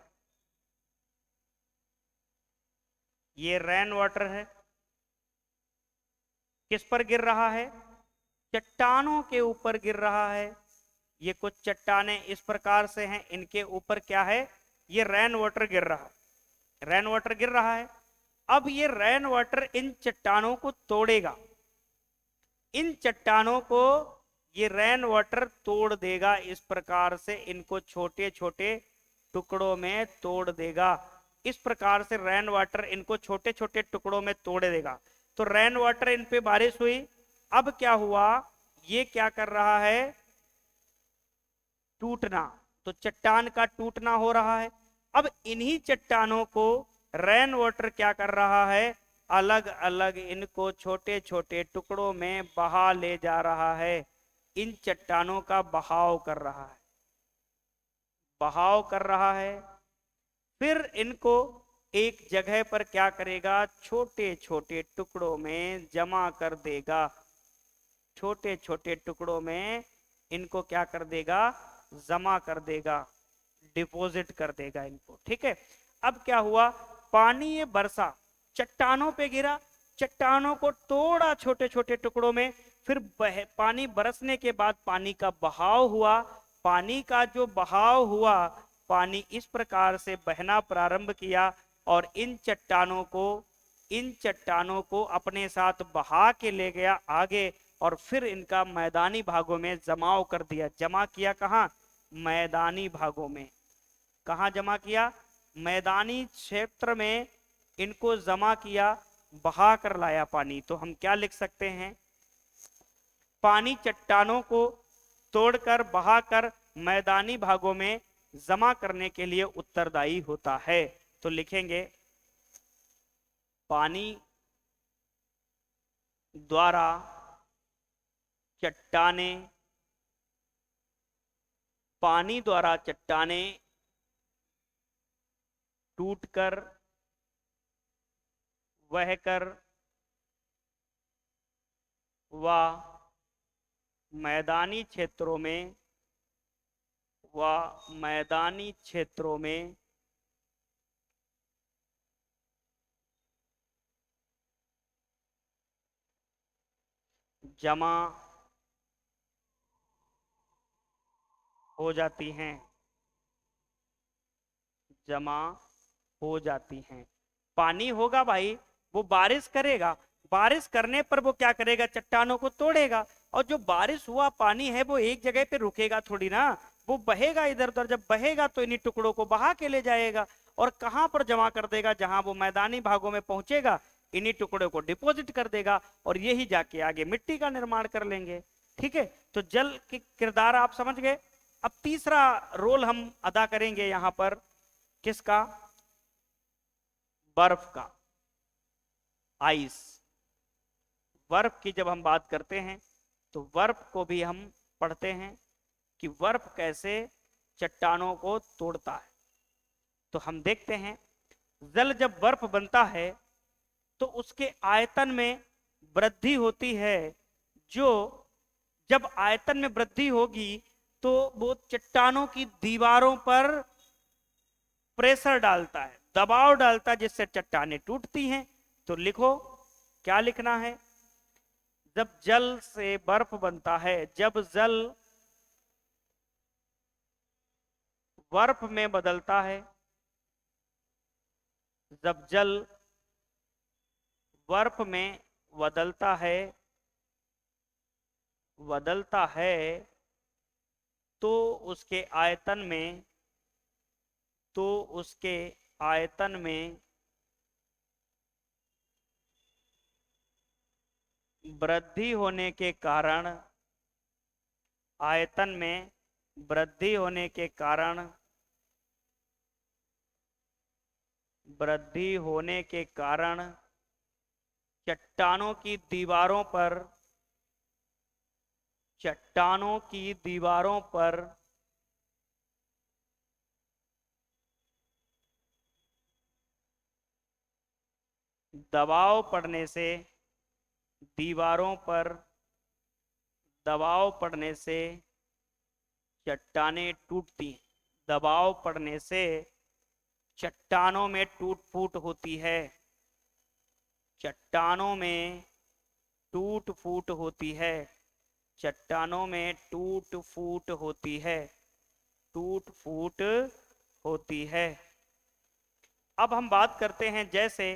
ये रेन वाटर है। किस पर गिर रहा है? चट्टानों के ऊपर गिर रहा है। ये कुछ चट्टानें इस प्रकार से हैं, इनके ऊपर क्या है? ये रेन वाटर गिर रहा है, रेन वाटर गिर रहा है। अब ये रेन वाटर इन चट्टानों को तोड़ेगा, इन चट्टानों को ये रेन वाटर तोड़ देगा, इस प्रकार से इनको छोटे छोटे टुकड़ों में तोड़ देगा। इस प्रकार से रेन वाटर इनको छोटे छोटे टुकड़ों में तोड़ देगा। तो रेन वाटर इन पे बारिश हुई। अब क्या हुआ? ये क्या कर रहा है? टूटना। तो चट्टान का टूटना हो रहा है। अब इन्हीं चट्टानों को रेन वाटर क्या कर रहा है? अलग अलग इनको छोटे छोटे टुकड़ों में बहा ले जा रहा है, इन चट्टानों का बहाव कर रहा है, बहाव कर रहा है। फिर इनको एक जगह पर क्या करेगा? छोटे छोटे टुकड़ों में जमा कर देगा, छोटे छोटे टुकड़ों में इनको क्या कर देगा? जमा कर देगा, डिपॉजिट कर देगा इनको। ठीक है। अब क्या हुआ? पानी ये बरसा, चट्टानों पे गिरा, चट्टानों को तोड़ा छोटे छोटे टुकड़ों में, फिर पानी बरसने के बाद पानी का बहाव हुआ। पानी का जो बहाव हुआ, पानी इस प्रकार से बहना प्रारंभ किया और इन चट्टानों को अपने साथ बहा के ले गया आगे, और फिर इनका मैदानी भागों में जमाव कर दिया। जमा किया कहाँ? मैदानी भागों में। कहाँ जमा किया? मैदानी क्षेत्र में इनको जमा किया, बहा कर लाया पानी। तो हम क्या लिख सकते हैं? पानी चट्टानों को तोड़कर बहाकर मैदानी भागों में जमा करने के लिए उत्तरदायी होता है। तो लिखेंगे पानी द्वारा चट्टानें, पानी द्वारा चट्टानें टूटकर, बहकर व मैदानी क्षेत्रों में जमा हो जाती हैं, जमा हो जाती हैं। पानी होगा भाई, वो बारिश करेगा, बारिश करने पर वो क्या करेगा? चट्टानों को तोड़ेगा। और जो बारिश हुआ पानी है वो एक जगह पे रुकेगा थोड़ी ना, वो बहेगा इधर उधर। जब बहेगा तो इन्हीं टुकड़ों को बहा के ले जाएगा और कहां पर जमा कर देगा? जहां वो मैदानी भागों में पहुंचेगा, इन्हीं टुकड़ों को डिपॉजिट कर देगा और यही जाके आगे मिट्टी का निर्माण कर लेंगे। ठीक है। तो जल की किरदार आप समझ गए। अब तीसरा रोल हम अदा करेंगे यहां पर, किसका? बर्फ का, आइस। बर्फ की जब हम बात करते हैं तो बर्फ को भी हम पढ़ते हैं कि बर्फ कैसे चट्टानों को तोड़ता है। तो हम देखते हैं जल जब बर्फ बनता है तो उसके आयतन में वृद्धि होती है। जो जब आयतन में वृद्धि होगी तो वो चट्टानों की दीवारों पर प्रेशर डालता है, दबाव डालता है, जिससे चट्टानें टूटती हैं। तो लिखो, क्या लिखना है? जब जल से बर्फ बनता है, जब जल बर्फ में बदलता है, जब जल बर्फ में बदलता है, तो उसके आयतन में, वृद्धि होने के कारण, आयतन में वृद्धि होने के कारण, चट्टानों की दीवारों पर दबाव पड़ने से, चट्टानें टूटती हैं। दबाव पड़ने से चट्टानों में टूट फूट होती है, चट्टानों में टूट फूट होती है, चट्टानों में टूट फूट होती है, टूट फूट होती है। अब हम बात करते हैं, जैसे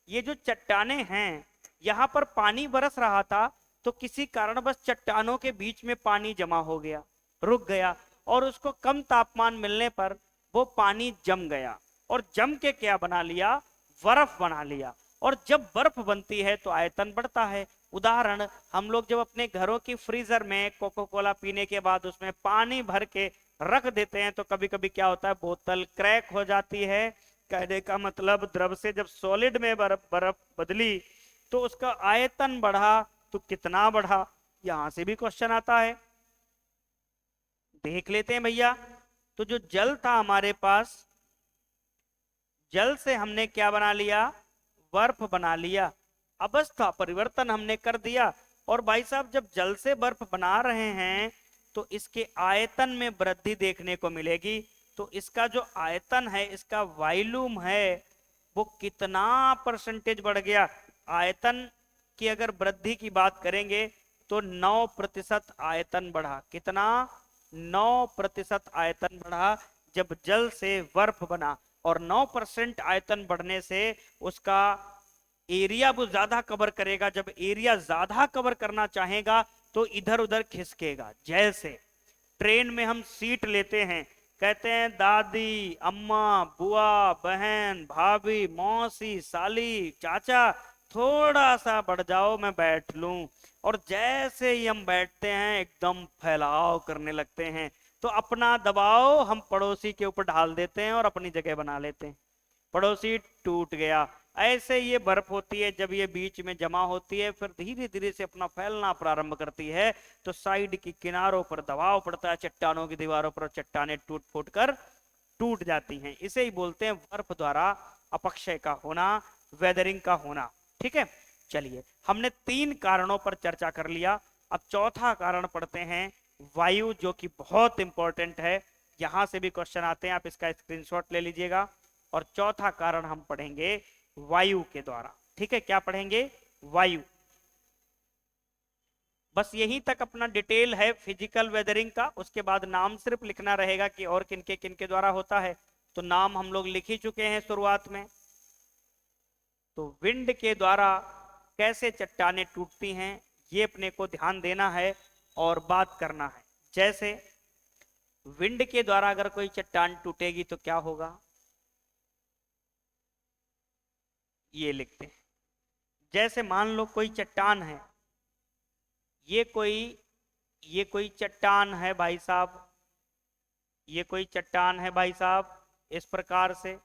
ये जो चट्टानें हैं, यहां पर पानी बरस रहा था, तो किसी कारणवश चट्टानों के बीच में पानी जमा हो गया, रुक गया, और उसको कम तापमान मिलने पर वो पानी जम गया, और जम के क्या बना लिया, बर्फ बना लिया। और जब बर्फ बनती है तो आयतन बढ़ता है। उदाहरण, हम लोग जब अपने घरों की फ्रीजर में कोको कोला पीने के बाद उसमें पानी भर के रख देते हैं, तो कभी कभी क्या होता है, बोतल क्रैक हो जाती है। कहने का मतलब, द्रव से जब सॉलिड में बर्फ बर्फ बदली तो उसका आयतन बढ़ा, तो कितना बढ़ा, यहां से भी क्वेश्चन आता है। देख लेते हैं भैया। तो जो जल था हमारे पास, जल से हमने क्या बना लिया, बर्फ बना लिया, अवस्था परिवर्तन हमने कर दिया। और भाई साहब, जब जल से बर्फ बना रहे हैं तो इसके आयतन में वृद्धि देखने को मिलेगी। तो इसका जो आयतन है, इसका वॉल्यूम है, वो कितना परसेंटेज बढ़ गया। आयतन की अगर वृद्धि की बात करेंगे तो 9% आयतन बढ़ा। कितना, 9% आयतन बढ़ा जब जल से बर्फ बना। और 9% आयतन बढ़ने से उसका एरिया वो ज्यादा कवर करेगा। जब एरिया ज्यादा कवर करना चाहेगा तो इधर उधर खिसकेगा। जैसे ट्रेन में हम सीट लेते हैं, कहते हैं दादी, अम्मा, बुआ, बहन, भाभी, मौसी, साली, चाचा, थोड़ा सा बढ़ जाओ मैं बैठ लूं। और जैसे ही हम बैठते हैं एकदम फैलाव करने लगते हैं, तो अपना दबाव हम पड़ोसी के ऊपर ढाल देते हैं और अपनी जगह बना लेते हैं। पड़ोसी टूट गया। ऐसे ये बर्फ होती है, जब ये बीच में जमा होती है फिर धीरे धीरे से अपना फैलना प्रारंभ करती है, तो साइड की किनारों पर दबाव पड़ता है, चट्टानों की दीवारों पर, चट्टानें टूट फूट कर टूट जाती हैं। इसे ही बोलते हैं बर्फ द्वारा अपक्षय का होना, वेदरिंग का होना। ठीक है, चलिए हमने 3 कारणों पर चर्चा कर लिया। अब चौथा कारण पढ़ते हैं, वायु, जो कि बहुत इंपॉर्टेंट है। यहां से भी क्वेश्चन आते हैं, आप इसका स्क्रीनशॉट ले लीजिएगा। और चौथा कारण हम पढ़ेंगे वायु के द्वारा। ठीक है, क्या पढ़ेंगे, वायु। बस यहीं तक अपना डिटेल है फिजिकल वेदरिंग का। उसके बाद नाम सिर्फ लिखना रहेगा कि और किनके द्वारा होता है। तो नाम हम लोग लिख ही चुके हैं शुरुआत में। तो विंड के द्वारा कैसे चट्टानें टूटती हैं, ये अपने को ध्यान देना है और बात करना है। जैसे विंड के द्वारा अगर कोई चट्टान टूटेगी तो क्या होगा, ये लिखते हैं। जैसे मान लो कोई चट्टान है, ये कोई चट्टान है भाई साहब, ये कोई चट्टान है भाई साहब, इस प्रकार से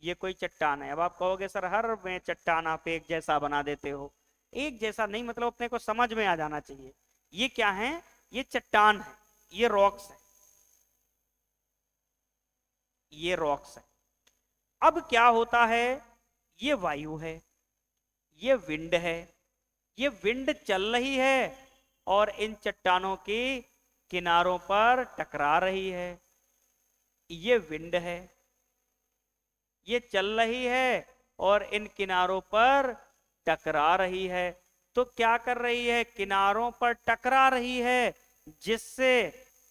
ये कोई चट्टान है। अब आप कहोगे सर हर में चट्टान आप एक जैसा बना देते हो। एक जैसा नहीं, मतलब अपने को समझ में आ जाना चाहिए। ये क्या है, ये चट्टान है, ये रॉक्स है, ये रॉक्स है। अब क्या होता है, ये वायु है, ये विंड है, ये विंड चल रही है और इन चट्टानों की किनारों पर टकरा रही है। ये विंड है, ये चल रही है और इन किनारों पर टकरा रही है। तो क्या कर रही है, किनारों पर टकरा रही है, जिससे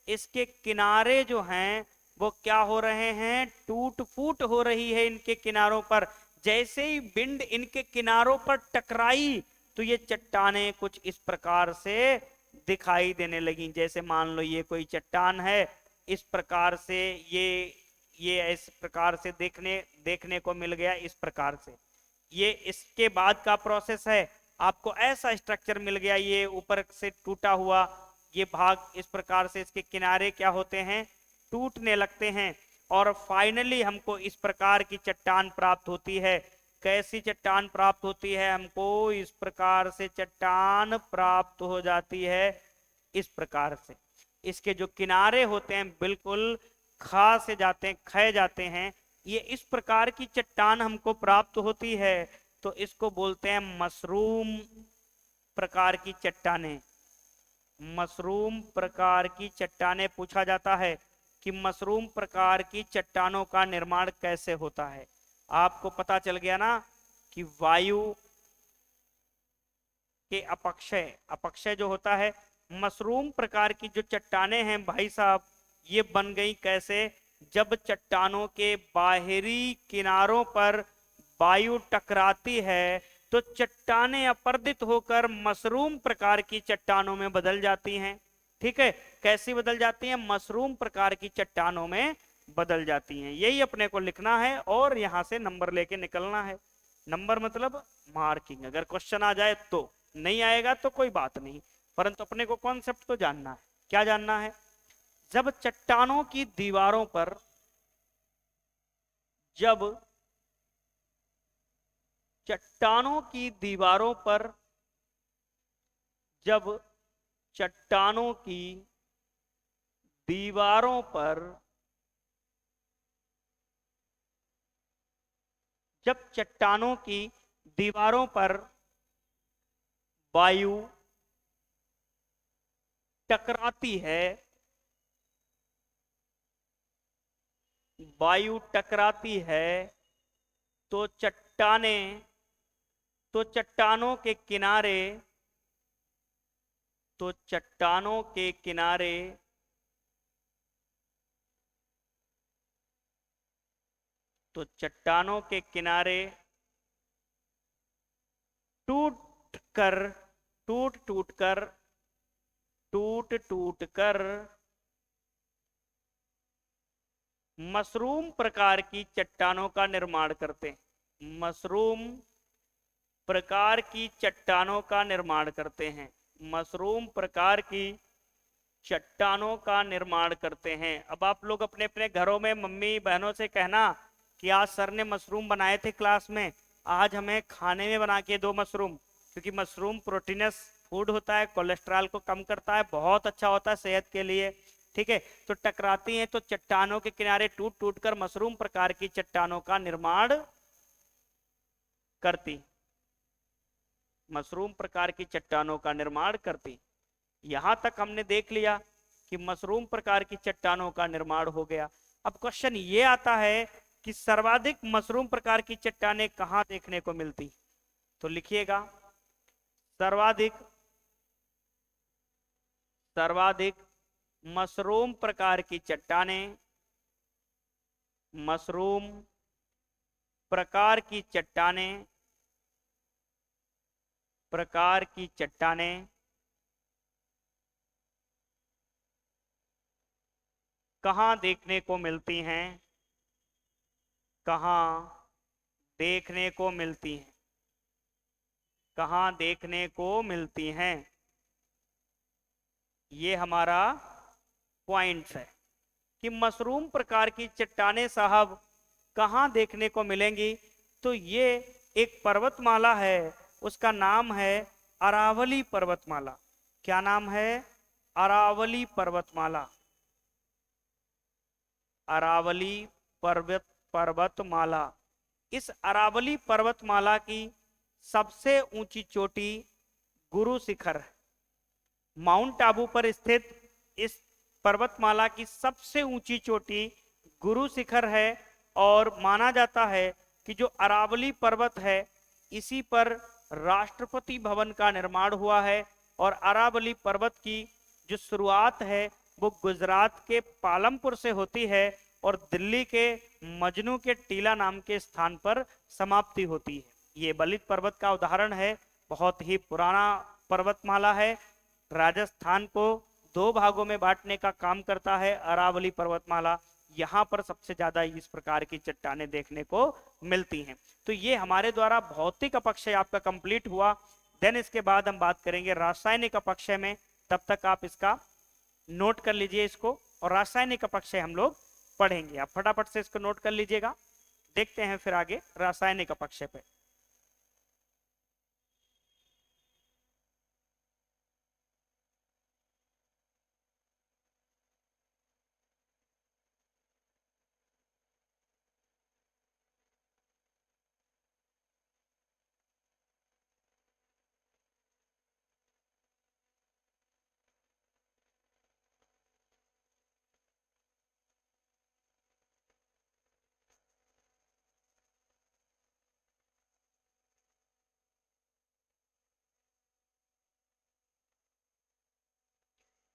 इसके किनारे जो हैं वो क्या हो रहे हैं, टूट फूट हो रही है इनके किनारों पर। जैसे ही विंड इनके किनारों पर टकराई तो ये चट्टानें कुछ इस प्रकार से दिखाई देने लगी। जैसे मान लो ये कोई चट्टान है, इस प्रकार से ये इस प्रकार से देखने को मिल गया। इस प्रकार से ये इसके बाद का प्रोसेस है, आपको ऐसा स्ट्रक्चर मिल गया, ये ऊपर से टूटा हुआ ये भाग, इस प्रकार से इसके किनारे क्या होते हैं, टूटने लगते हैं। और फाइनली हमको इस प्रकार की चट्टान प्राप्त होती है। कैसी चट्टान प्राप्त होती है हमको, इस प्रकार से चट्टान प्राप्त हो जाती है। इस प्रकार से इसके जो किनारे होते हैं बिल्कुल खा से जाते हैं, खय जाते हैं। ये इस प्रकार की चट्टान हमको प्राप्त होती है, तो इसको बोलते हैं मशरूम प्रकार की चट्टानें। मशरूम प्रकार की चट्टानें। पूछा जाता है कि मशरूम प्रकार की चट्टानों का निर्माण कैसे होता है। आपको पता चल गया ना कि वायु के अपक्षय, अपक्षय जो होता है, मशरूम प्रकार की जो चट्टाने हैं भाई साहब, ये बन गई कैसे? जब चट्टानों के बाहरी किनारों पर वायु टकराती है तो चट्टानें अपर्दित होकर मशरूम प्रकार की चट्टानों में बदल जाती हैं। ठीक है, कैसी बदल जाती हैं? मशरूम प्रकार की चट्टानों में बदल जाती हैं। यही अपने को लिखना है और यहां से नंबर लेके निकलना है। नंबर मतलब मार्किंग। अगर क्वेश्चन आ जाए तो, नहीं आएगा तो कोई बात नहीं, परंतु अपने को कॉन्सेप्ट तो जानना है। क्या जानना है? जब चट्टानों की दीवारों पर, जब चट्टानों की दीवारों पर, जब चट्टानों की दीवारों पर, जब चट्टानों की दीवारों पर वायु टकराती है, वायु टकराती है तो चट्टाने, तो चट्टानों के किनारे, तो चट्टानों के किनारे, तो चट्टानों के किनारे टूट कर, टूट टूट कर, टूट टूट कर मशरूम प्रकार की चट्टानों का निर्माण करते हैं। मशरूम प्रकार की चट्टानों का निर्माण करते हैं। मशरूम प्रकार की चट्टानों का निर्माण करते हैं। अब आप लोग अपने अपने घरों में मम्मी बहनों से कहना कि आज सर ने मशरूम बनाए थे क्लास में, आज हमें खाने में बना के दो मशरूम, क्योंकि मशरूम प्रोटीनस फूड होता है, कोलेस्ट्रॉल को कम करता है, बहुत अच्छा होता है सेहत के लिए। ठीक है, तो टकराती हैं तो चट्टानों के किनारे टूट टूट कर मशरूम प्रकार की चट्टानों का निर्माण करती, मशरूम प्रकार की चट्टानों का निर्माण करती। यहां तक हमने देख लिया कि मशरूम प्रकार की चट्टानों का निर्माण हो गया। अब क्वेश्चन ये आता है कि सर्वाधिक मशरूम प्रकार की चट्टानें कहां देखने को मिलती? तो लिखिएगा, सर्वाधिक, सर्वाधिक मशरूम प्रकार की चट्टानें, मशरूम प्रकार की चट्टानें, प्रकार की चट्टानें कहां देखने को मिलती हैं? कहां देखने को मिलती हैं? कहां देखने को मिलती हैं? ये हमारा पॉइंट्स है कि मशरूम प्रकार की चट्टानें साहब कहां देखने को मिलेंगी। तो ये एक पर्वतमाला है, उसका नाम है अरावली पर्वतमाला। क्या नाम है? अरावली पर्वतमाला। अरावली पर्वतमाला। इस अरावली पर्वतमाला की सबसे ऊंची चोटी गुरु शिखर है। माउंट आबू पर स्थित इस पर्वतमाला की सबसे ऊंची चोटी गुरु शिखर है और माना जाता है कि जो अरावली पर्वत है इसी पर राष्ट्रपति भवन का निर्माण हुआ है। और अरावली पर्वत की जो शुरुआत है वो गुजरात के पालमपुर से होती है और दिल्ली के मजनू के टीला नाम के स्थान पर समाप्ति होती है। ये बलित पर्वत का उदाहरण है, बहुत ही पुराना पर्वतमाला है। राजस्थान को दो भागों में बांटने का काम करता है अरावली पर्वतमाला। यहाँ पर सबसे ज्यादा इस प्रकार की चट्टानें देखने को मिलती हैं। तो ये हमारे द्वारा भौतिक अपक्षय आपका कंप्लीट हुआ। देन इसके बाद हम बात करेंगे रासायनिक अपक्षय में। तब तक आप इसका नोट कर लीजिए इसको, और रासायनिक अपक्षय हम लोग पढ़ेंगे। आप फटाफट से इसको नोट कर लीजिएगा। देखते हैं फिर आगे रासायनिक अपक्षय पे।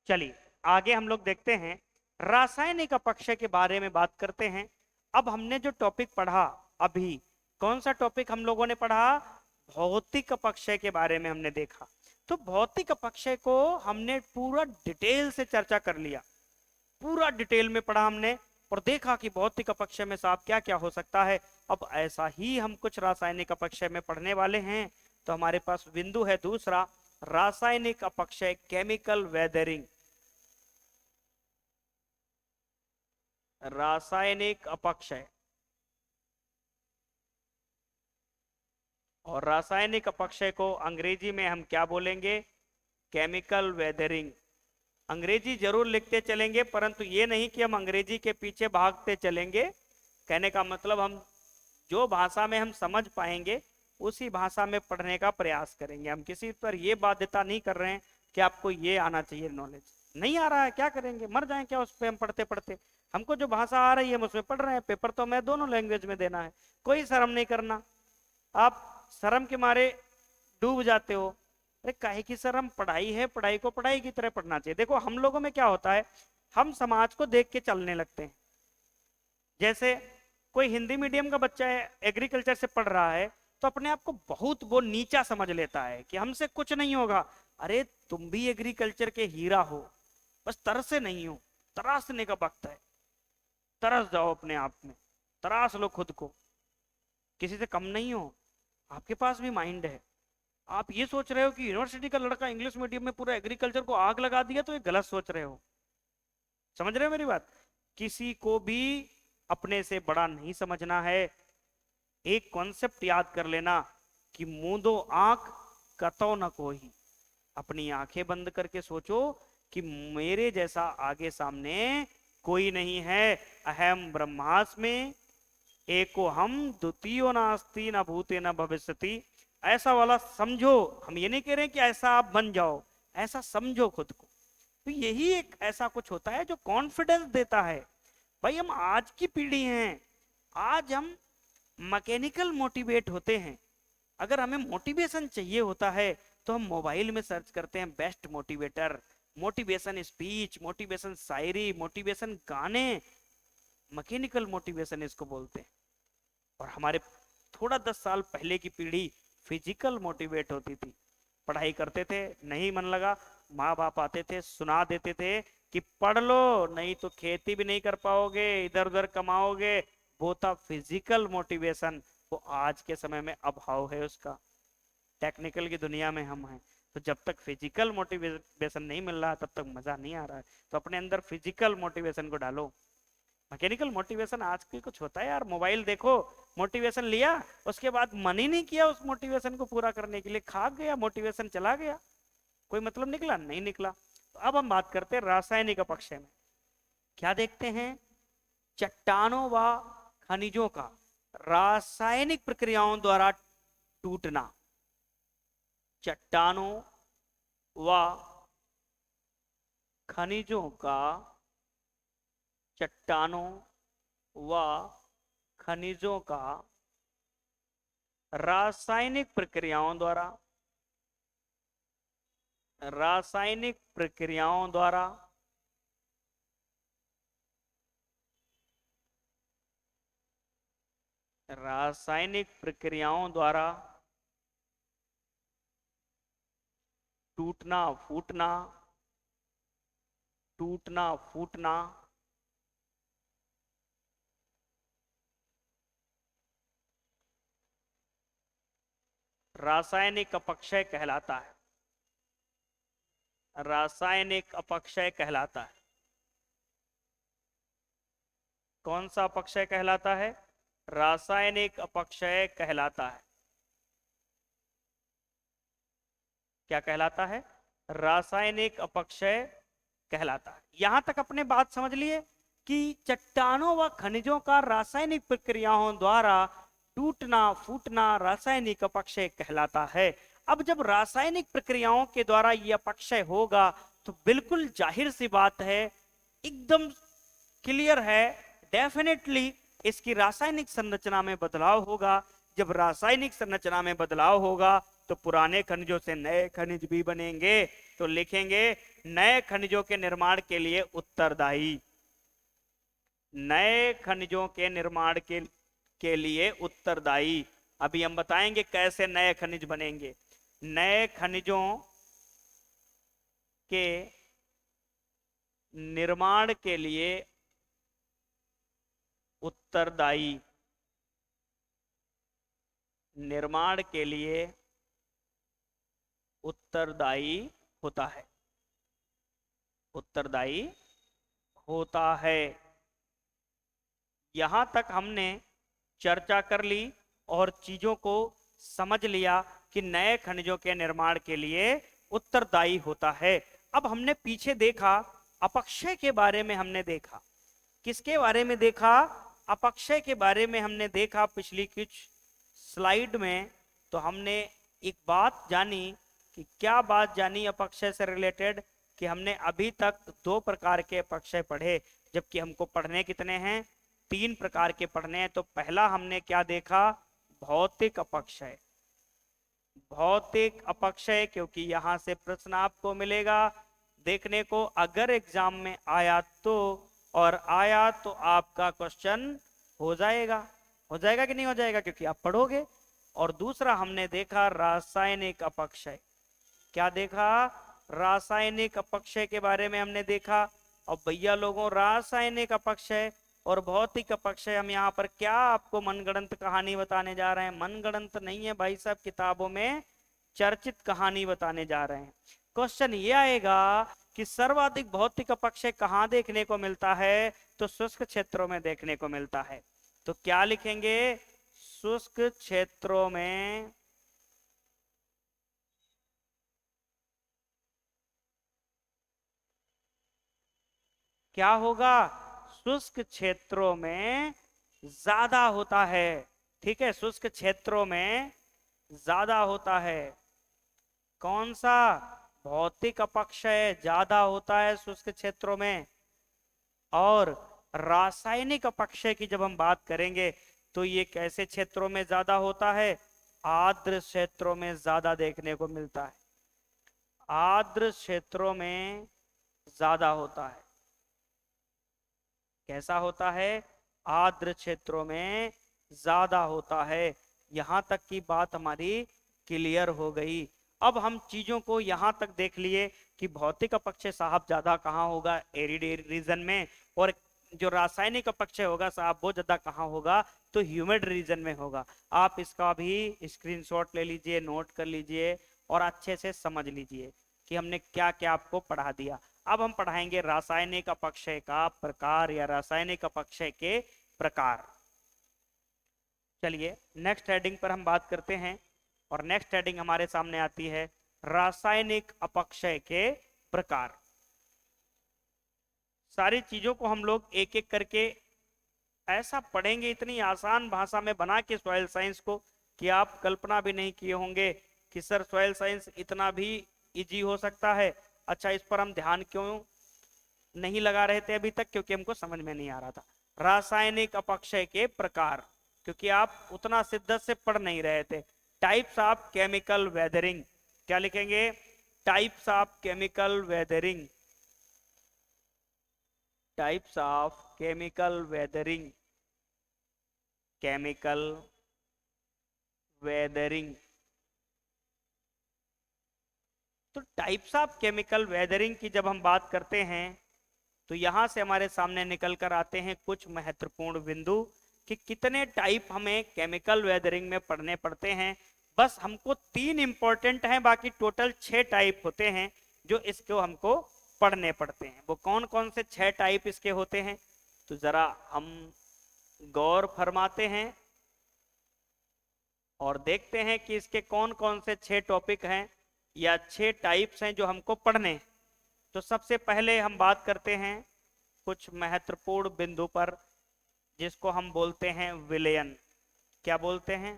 चलिए आगे हम लोग देखते हैं, रासायनिक अपक्षय के बारे में बात करते हैं। अब हमने जो टॉपिक पढ़ा अभी, कौन सा टॉपिक हम लोगों ने पढ़ा? भौतिक अपक्षय के बारे में हमने देखा। तो भौतिक अपक्षय को हमने पूरा डिटेल से चर्चा कर लिया, पूरा डिटेल में पढ़ा हमने और देखा कि भौतिक अपक्षय में साहब क्या क्या हो सकता है। अब ऐसा ही हम कुछ रासायनिक अपक्षय में पढ़ने वाले हैं। तो हमारे पास बिंदु है दूसरा, रासायनिक अपक्षय, केमिकल वेदरिंग। रासायनिक अपक्षय, और रासायनिक अपक्षय को अंग्रेजी में हम क्या बोलेंगे? Chemical weathering. अंग्रेजी जरूर लिखते चलेंगे, परंतु ये नहीं कि हम अंग्रेजी के पीछे भागते चलेंगे। कहने का मतलब हम जो भाषा में हम समझ पाएंगे उसी भाषा में पढ़ने का प्रयास करेंगे। हम किसी पर ये बाध्यता नहीं कर रहे हैं कि आपको ये आना चाहिए नॉलेज। नहीं आ रहा है क्या करेंगे, मर जाएं क्या उस पर हम पढ़ते पढ़ते? हमको जो भाषा आ रही है हम उसमें पढ़ रहे हैं। पेपर तो हमें दोनों लैंग्वेज में देना है, कोई शर्म नहीं करना। आप शर्म के मारे डूब जाते हो। अरे काहे की शर्म, पढ़ाई है, पढ़ाई को पढ़ाई की तरह पढ़ना चाहिए। देखो हम लोगों में क्या होता है, हम समाज को देख के चलने लगते हैं। जैसे कोई हिंदी मीडियम का बच्चा है, एग्रीकल्चर से पढ़ रहा है, तो अपने आप को बहुत वो नीचा समझ लेता है कि हमसे कुछ नहीं होगा। अरे तुम भी एग्रीकल्चर के हीरा हो, बस तरसे नहीं हो। तरासने का वक्त है, तरस जाओ अपने आप में, तरास लो खुद को। किसी से कम नहीं हो, आपके पास भी माइंड है। आप ये सोच रहे हो कि यूनिवर्सिटी का लड़का इंग्लिश मीडियम में पूरा एग्रीकल्चर को आग लगा दिया, तो ये गलत सोच रहे हो। समझ रहे हो मेरी बात? किसी को भी अपने से बड़ा नहीं समझना है। एक कॉन्सेप्ट याद कर लेना कि मूंदो आंख कतो न कोई। अपनी आंखें बंद करके सोचो कि मेरे जैसा आगे सामने कोई नहीं है। अहम ब्रह्मास्मि एको हम द्वितीयो नास्ति न भूते न भविष्यति। ऐसा वाला समझो। हम ये नहीं कह रहे कि ऐसा आप बन जाओ, ऐसा समझो खुद को। तो यही एक ऐसा कुछ होता है जो कॉन्फिडेंस देता है। भाई हम आज की पीढ़ी हैं, आज हम मैकेनिकल मोटिवेट होते हैं। अगर हमें मोटिवेशन चाहिए होता है तो हम मोबाइल में सर्च करते हैं best motivator, motivation speech, motivation शायरी, मोटिवेशन गाने। मैकेनिकल मोटिवेशन इसको बोलते हैं। और हमारे थोड़ा 10 साल पहले की पीढ़ी फिजिकल मोटिवेट होती थी। पढ़ाई करते थे, नहीं मन लगा, माँ बाप आते थे, सुना देते थे कि पढ़ लो, नहीं तो खेती भी नहीं कर पाओगे, इधर उधर कमाओगे। वो था फिजिकल मोटिवेशन। वो आज के समय में अभाव है उसका। टेक्निकल की दुनिया में हम हैं, तो जब तक फिजिकल मोटिवेशन नहीं मिल रहा तब तक मजा नहीं आ रहा है। तो अपने अंदर फिजिकल मोटिवेशन को डालो। मैकेनिकल मोटिवेशन आज की कुछ होता है यार। मोबाइल देखो, मोटिवेशन लिया, उसके बाद मन ही नहीं किया उस मोटिवेशन को पूरा करने के लिए, खा गया, मोटिवेशन चला गया, कोई मतलब निकला नहीं निकला। तो अब हम बात करते हैं रासायनिक अपक्षय में। क्या देखते हैं? चट्टानों व खनिजों का रासायनिक प्रक्रियाओं द्वारा टूटना। चट्टानों व खनिजों का, चट्टानों व खनिजों का रासायनिक प्रक्रियाओं द्वारा, रासायनिक प्रक्रियाओं द्वारा रासायनिक प्रक्रियाओं द्वारा टूटना फूटना, टूटना फूटना, रासायनिक अपक्षय कहलाता है। रासायनिक अपक्षय कहलाता है। कौन सा अपक्षय कहलाता है? रासायनिक अपक्षय कहलाता है। क्या कहलाता है? रासायनिक अपक्षय कहलाता है। यहां तक अपने बात समझ लिए कि चट्टानों व खनिजों का रासायनिक प्रक्रियाओं द्वारा टूटना फूटना रासायनिक अपक्षय कहलाता है। अब जब रासायनिक प्रक्रियाओं के द्वारा यह अपक्षय होगा तो बिल्कुल जाहिर सी बात है, एकदम क्लियर है, डेफिनेटली इसकी रासायनिक संरचना में बदलाव होगा। जब रासायनिक संरचना में बदलाव होगा तो पुराने खनिजों से नए खनिज भी बनेंगे। तो लिखेंगे नए खनिजों के निर्माण के लिए उत्तरदायी, नए खनिजों के निर्माण के लिए उत्तरदायी। अभी हम बताएंगे कैसे नए खनिज बनेंगे। नए खनिजों के निर्माण के लिए उत्तरदायी, निर्माण के लिए उत्तरदायी होता है, उत्तरदायी होता है। यहां तक हमने चर्चा कर ली और चीजों को समझ लिया कि नए खनिजों के निर्माण के लिए उत्तरदायी होता है। अब हमने पीछे देखा, अपक्षय के बारे में हमने देखा। किसके बारे में देखा? अपक्षय के बारे में हमने देखा पिछली कुछ स्लाइड में। तो हमने एक बात जानी कि क्या बात जानी अपक्षय से रिलेटेड, कि हमने अभी तक 2 प्रकार के अपक्षय पढ़े, जबकि हमको पढ़ने कितने हैं? 3 प्रकार के पढ़ने हैं। तो पहला हमने क्या देखा? भौतिक अपक्षय। भौतिक अपक्षय, क्योंकि यहां से प्रश्न आपको मिलेगा देखने को, अगर एग्जाम में आया तो, और आया तो आपका क्वेश्चन हो जाएगा। हो जाएगा कि नहीं हो जाएगा? क्योंकि आप पढ़ोगे। और दूसरा हमने देखा रासायनिक अपक्षय। क्या देखा? रासायनिक अपक्षय के बारे में हमने देखा। और भैया लोगों, रासायनिक अपक्षय और भौतिक अपक्षय, हम यहाँ पर क्या आपको मनगढ़ंत कहानी बताने जा रहे हैं? मनगढ़ंत नहीं है भाई साहब, किताबों में चर्चित कहानी बताने जा रहे हैं। क्वेश्चन ये आएगा कि सर्वाधिक भौतिक अपक्षय कहाँ देखने को मिलता है? तो शुष्क क्षेत्रों में देखने को मिलता है। तो क्या लिखेंगे? शुष्क क्षेत्रों में क्या होगा? शुष्क क्षेत्रों में ज्यादा होता है। ठीक है, शुष्क क्षेत्रों में ज्यादा होता है। कौन सा? भौतिक अपक्षय ज्यादा होता है शुष्क क्षेत्रों में। और रासायनिक अपक्षय की जब हम बात करेंगे तो ये कैसे क्षेत्रों में ज्यादा होता है? आर्द्र क्षेत्रों में ज्यादा देखने को मिलता है। आर्द्र क्षेत्रों में ज्यादा होता है। कैसा होता है? आर्द्र क्षेत्रों में ज्यादा होता है। यहां तक की बात हमारी क्लियर हो गई। अब हम चीजों को यहां तक देख लिए कि भौतिक अपक्षय साहब ज्यादा कहाँ होगा? एरिड रीजन में। और जो रासायनिक अपक्षय होगा साहब वो ज्यादा कहाँ होगा? तो ह्यूमिड रीजन में होगा। आप इसका भी स्क्रीनशॉट ले लीजिए, नोट कर लीजिए और अच्छे से समझ लीजिए कि हमने क्या क्या आपको पढ़ा दिया। अब हम पढ़ाएंगे रासायनिक अपक्षय का प्रकार या रासायनिक अपक्षय के प्रकार। चलिए नेक्स्ट हेडिंग पर हम बात करते हैं। और नेक्स्ट हेडिंग हमारे सामने आती है रासायनिक अपक्षय के प्रकार। सारी चीजों को हम लोग एक एक करके ऐसा पढ़ेंगे, इतनी आसान भाषा में बना के सॉइल साइंस को, कि आप कल्पना भी नहीं किए होंगे कि सर सॉइल साइंस इतना भी इजी हो सकता है। अच्छा, इस पर हम ध्यान क्यों नहीं लगा रहे थे अभी तक? क्योंकि हमको समझ में नहीं आ रहा था। रासायनिक अपक्षय के प्रकार, क्योंकि आप उतना शिद्दत से पढ़ नहीं रहे थे। टाइप्स ऑफ केमिकल वेदरिंग, क्या लिखेंगे? Types of chemical weathering. Types of chemical weathering, chemical weathering. तो टाइप्स ऑफ केमिकल वेदरिंग की जब हम बात करते हैं तो यहां से हमारे सामने निकल कर आते हैं कुछ महत्वपूर्ण बिंदु कि कितने टाइप हमें केमिकल वेदरिंग में पढ़ने पड़ते हैं। बस हमको 3 इंपॉर्टेंट हैं, बाकी टोटल 6 टाइप होते हैं जो इसको हमको पढ़ने पड़ते हैं। वो कौन कौन से 6 टाइप इसके होते हैं? तो जरा हम गौर फरमाते हैं और देखते हैं कि इसके कौन कौन से 6 टॉपिक हैं या 6 टाइप्स हैं जो हमको पढ़ने। तो सबसे पहले हम बात करते हैं कुछ महत्वपूर्ण बिंदु पर, जिसको हम बोलते हैं विलयन। क्या बोलते हैं?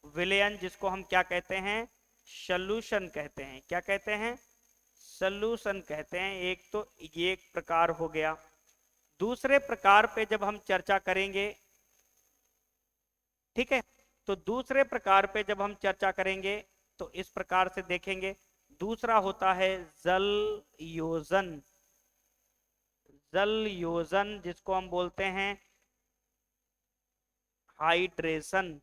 विलयन, जिसको हम क्या कहते हैं? सॉल्यूशन कहते हैं। क्या कहते हैं? सॉल्यूशन कहते हैं। एक तो ये एक प्रकार हो गया। दूसरे प्रकार पे जब हम चर्चा करेंगे, ठीक है, तो दूसरे प्रकार पे जब हम चर्चा करेंगे तो इस प्रकार से देखेंगे। दूसरा होता है जल योजन। जल योजन जिसको हम बोलते हैं हाइड्रेशन।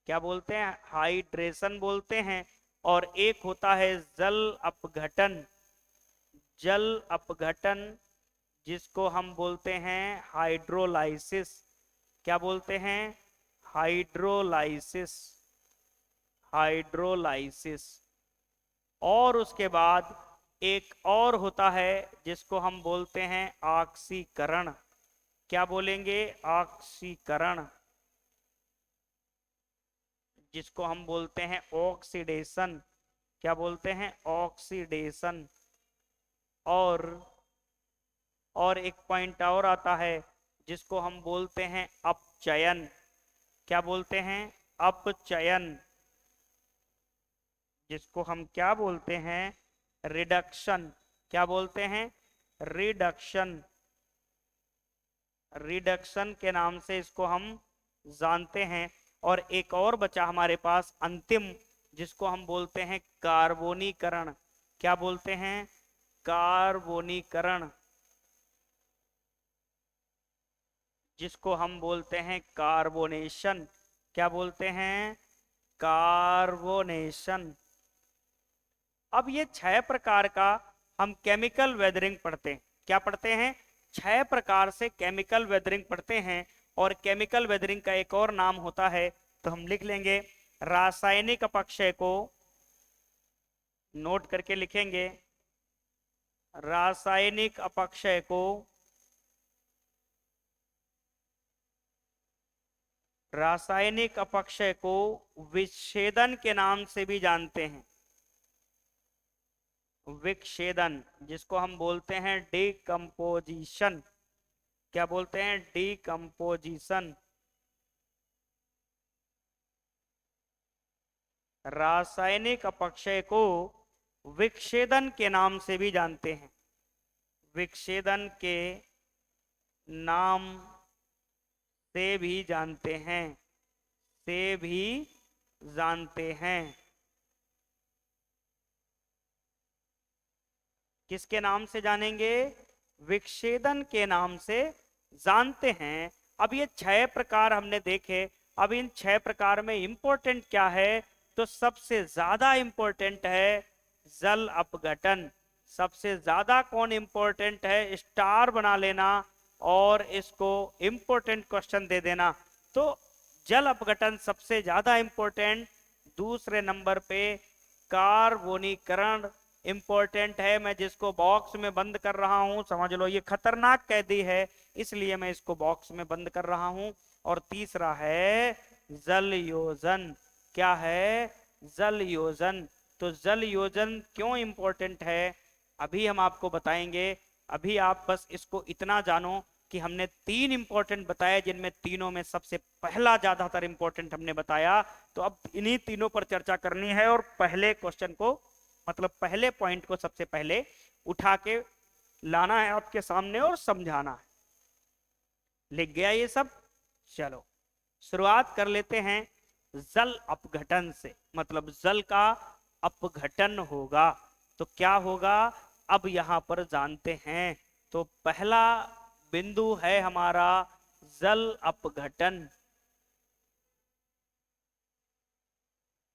क्या बोलते हैं? हाइड्रेशन बोलते हैं। और एक होता है जल अपघटन। जल अपघटन जिसको हम बोलते हैं हाइड्रोलाइसिस। क्या बोलते हैं? हाइड्रोलाइसिस। हाइड्रोलाइसिस। और उसके बाद एक और होता है जिसको हम बोलते हैं ऑक्सीकरण। क्या बोलेंगे? ऑक्सीकरण। जिसको हम बोलते हैं ऑक्सीडेशन। क्या बोलते हैं? ऑक्सीडेशन। और एक पॉइंट और आता है जिसको हम बोलते हैं अपचयन। क्या बोलते हैं? अपचयन। जिसको हम क्या बोलते हैं? रिडक्शन। क्या बोलते हैं? रिडक्शन। रिडक्शन के नाम से इसको हम जानते हैं। और एक और बचा हमारे पास अंतिम, जिसको हम बोलते हैं कार्बोनीकरण। क्या बोलते हैं? कार्बोनीकरण। जिसको हम बोलते हैं कार्बोनेशन। क्या बोलते हैं? कार्बोनेशन। अब ये 6 प्रकार का हम केमिकल वेदरिंग पढ़ते हैं। क्या पढ़ते हैं? 6 प्रकार से केमिकल वेदरिंग पढ़ते हैं। और केमिकल वेदरिंग का एक और नाम होता है, तो हम लिख लेंगे, रासायनिक अपक्षय को नोट करके लिखेंगे। रासायनिक अपक्षय को रासायनिक अपक्षय को विच्छेदन के नाम से भी जानते हैं। विच्छेदन जिसको हम बोलते हैं डिकम्पोजिशन। क्या बोलते हैं? डिकम्पोजिशन। रासायनिक अपक्षय को विच्छेदन के नाम से भी जानते हैं। विच्छेदन के नाम से भी जानते हैं। से भी जानते हैं। किसके नाम से जानेंगे? विच्छेदन के नाम से जानते हैं। अब ये 6 प्रकार हमने देखे। अब इन 6 प्रकार में इंपॉर्टेंट क्या है? तो सबसे ज्यादा इंपॉर्टेंट है जल अपघटन। सबसे ज्यादा कौन इंपॉर्टेंट है? स्टार बना लेना और इसको इंपॉर्टेंट क्वेश्चन दे देना। तो जल अपघटन सबसे ज्यादा इंपॉर्टेंट। दूसरे नंबर पे कार्बोनीकरण इंपॉर्टेंट है। मैं जिसको बॉक्स में बंद कर रहा हूं, समझ लो ये खतरनाक कैदी है, इसलिए मैं इसको बॉक्स में बंद कर रहा हूं। और तीसरा है जल योजन। क्या है? जल योजन। तो जल योजन क्यों इंपॉर्टेंट है अभी हम आपको बताएंगे। अभी आप बस इसको इतना जानो कि हमने 3 इंपॉर्टेंट बताए, जिनमें तीनों में सबसे पहला ज्यादातर इंपॉर्टेंट हमने बताया। तो अब इन्हीं तीनों पर चर्चा करनी है और पहले क्वेश्चन को, मतलब पहले पॉइंट को सबसे पहले उठा के लाना है आपके सामने और समझाना है। लिख गया ये सब? चलो शुरुआत कर लेते हैं जल अपघटन से। मतलब जल का अपघटन होगा तो क्या होगा, अब यहां पर जानते हैं। तो पहला बिंदु है हमारा जल अपघटन।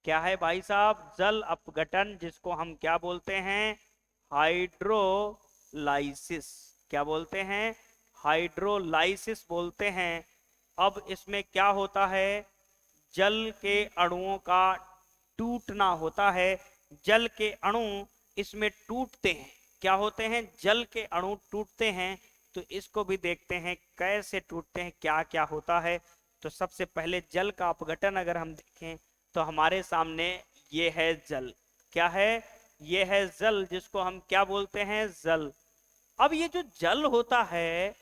क्या है भाई साहब? जल अपघटन, जिसको हम क्या बोलते हैं? हाइड्रोलाइसिस। क्या बोलते हैं? हाइड्रोलाइसिस बोलते हैं। अब इसमें क्या होता है? जल के अणुओं का टूटना होता है। जल के अणु इसमें टूटते हैं। क्या होते हैं? जल के अणु टूटते हैं। तो इसको भी देखते हैं कैसे टूटते हैं, क्या क्या होता है। तो सबसे पहले जल का अपघटन अगर हम देखें तो हमारे सामने ये है जल। क्या है? ये है जल, जिसको हम क्या बोलते हैं? जल। अब ये जो जल होता है,